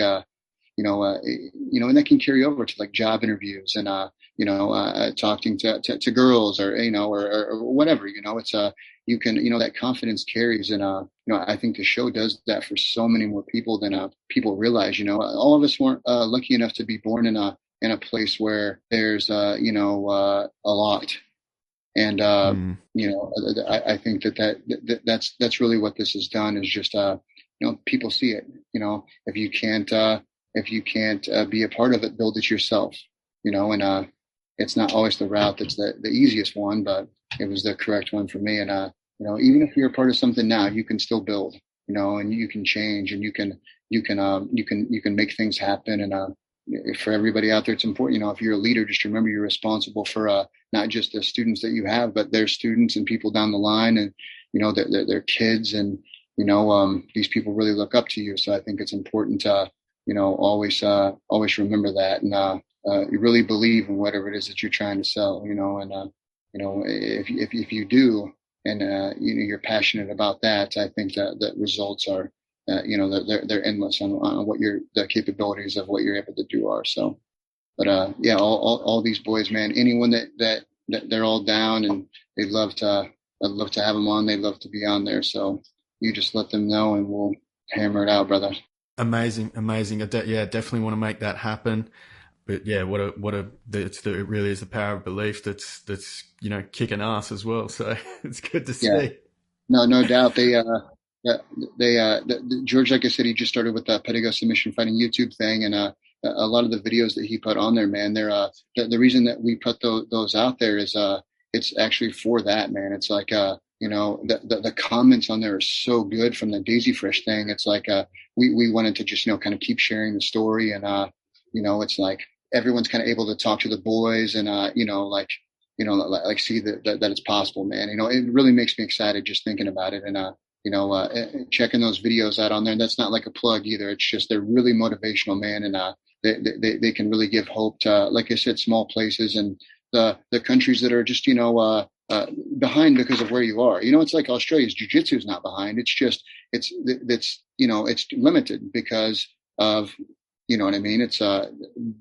and that can carry over to like job interviews and, talking to girls or, or whatever, it's, you can, that confidence carries. And, I think the show does that for so many more people than, people realize, all of us weren't, lucky enough to be born in a place where there's, a lot. And, I think that's really what this has done is just, people see it, if you can't be a part of it, build it yourself, and, it's not always the route that's the easiest one, but it was the correct one for me. And, even if you're a part of something now, you can still build, and you can change and you can make things happen. And, for everybody out there, it's important, if you're a leader, just remember you're responsible for, not just the students that you have, but their students and people down the line and, their kids and, these people really look up to you. So I think it's important to, always remember that. And, you really believe in whatever it is that you're trying to sell, and, if you do, and, you're passionate about that, I think that results are, they're endless on what the capabilities of what you're able to do are. So, but, all these boys, man, anyone that they're all down and I'd love to have them on. They'd love to be on there. So you just let them know and we'll hammer it out, brother. Amazing. Definitely want to make that happen. But yeah, it really is the power of belief that's kicking ass as well. So it's good to see. Yeah. No doubt. George, like I said, he just started with the Pedigo Submission Fighting YouTube thing, and a lot of the videos that he put on there, man, they're the reason that we put those out there is it's actually for that, man. It's like the comments on there are so good from the Daisy Fresh thing. It's like we wanted to just kind of keep sharing the story, and it's like everyone's kind of able to talk to the boys and see that it's possible, man. It really makes me excited just thinking about it, and checking those videos out on there. And that's not like a plug either. It's just they're really motivational, man, and they can really give hope to, like I said, small places and the countries that are just behind because of where you are. It's like Australia's jiu-jitsu is not behind. It's just it's limited because of what I mean. It's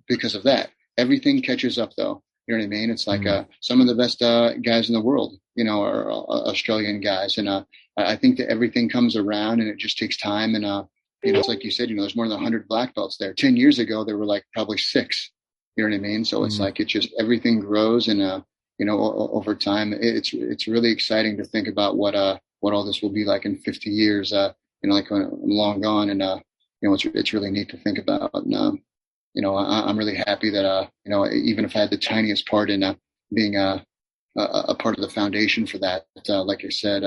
because of that. Everything catches up though. You know what I mean? It's like some of the best guys in the world, are Australian guys, and I think that everything comes around, and it just takes time. And it's like you said, there's more than 100 black belts there. 10 years ago, there were like probably 6. You know what I mean? So it's like it's just everything grows, and over time, it's really exciting to think about what all this will be like in 50 years. Like when I'm long gone, and it's really neat to think about. And, I'm really happy that, even if I had the tiniest part in being a part of the foundation for that, like I said,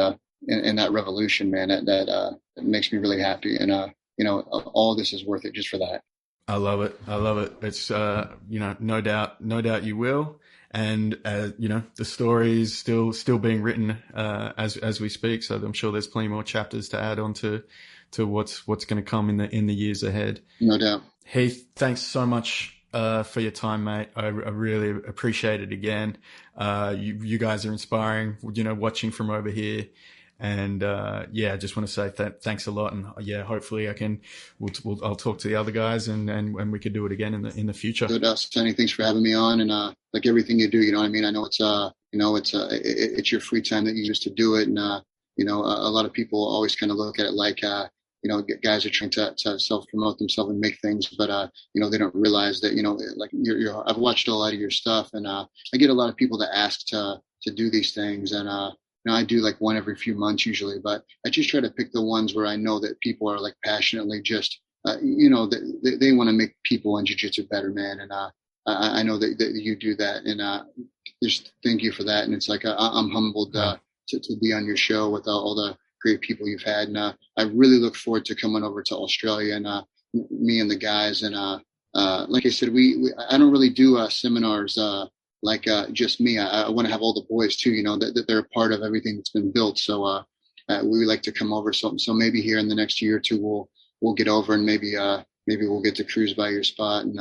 in that revolution, man, that makes me really happy. And, all this is worth it just for that. I love it. It's, no doubt you will. And, the story is still being written, as we speak. So I'm sure there's plenty more chapters to add on to what's going to come in the years ahead. No doubt. Heath, thanks so much for your time, mate. I really appreciate it again. You guys are inspiring, watching from over here. And I just want to say thanks a lot. And hopefully I'll talk to the other guys and we could do it again in the future. Good, Sonny. Thanks for having me on. And like everything you do, I mean, I know it's your free time that you use to do it. And a lot of people always kind of look at it like guys are trying to self-promote themselves and make things, but, they don't realize that, like I've watched a lot of your stuff, and, I get a lot of people that ask to do these things. And, I do like one every few months usually, but I just try to pick the ones where I know that people are like passionately just, they want to make people in jiu-jitsu better, man. And, I know that you do that, and, just thank you for that. And it's like, I'm humbled, to be on your show with all the great people you've had. And I really look forward to coming over to Australia and me and the guys. And like I said, I don't really do seminars like just me. I want to have all the boys too, that they're a part of everything that's been built. So we like to come over. So maybe here in the next year or two, we'll get over, and maybe we'll get to cruise by your spot and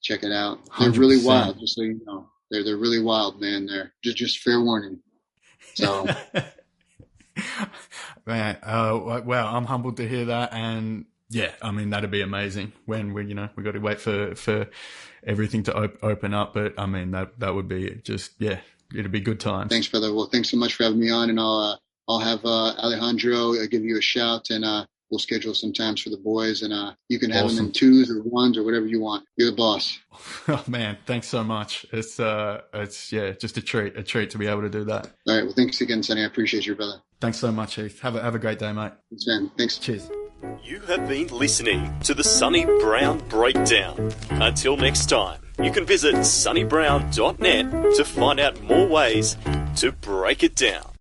check it out. They're 100%. Really wild, just so you know. They're really wild, man. They're just fair warning. So. Man, well, I'm humbled to hear that, and Yeah, I mean, that'd be amazing when we got to wait for everything to open up. But I mean, that would be just, yeah, it'd be good times. Thanks, brother. Well, thanks so much for having me on, and I'll have Alejandro give you a shout, and we'll schedule some times for the boys, and you can have them in 2s or 1s or whatever you want. You're the boss. Oh man, thanks so much. It's just a treat to be able to do that. All right. Well, thanks again, Sonny. I appreciate you, brother. Thanks so much, Heath. Have a great day, mate. Thanks, man. Thanks. Cheers. You have been listening to the Sonny Brown Breakdown. Until next time, you can visit sonnybrown.net to find out more ways to break it down.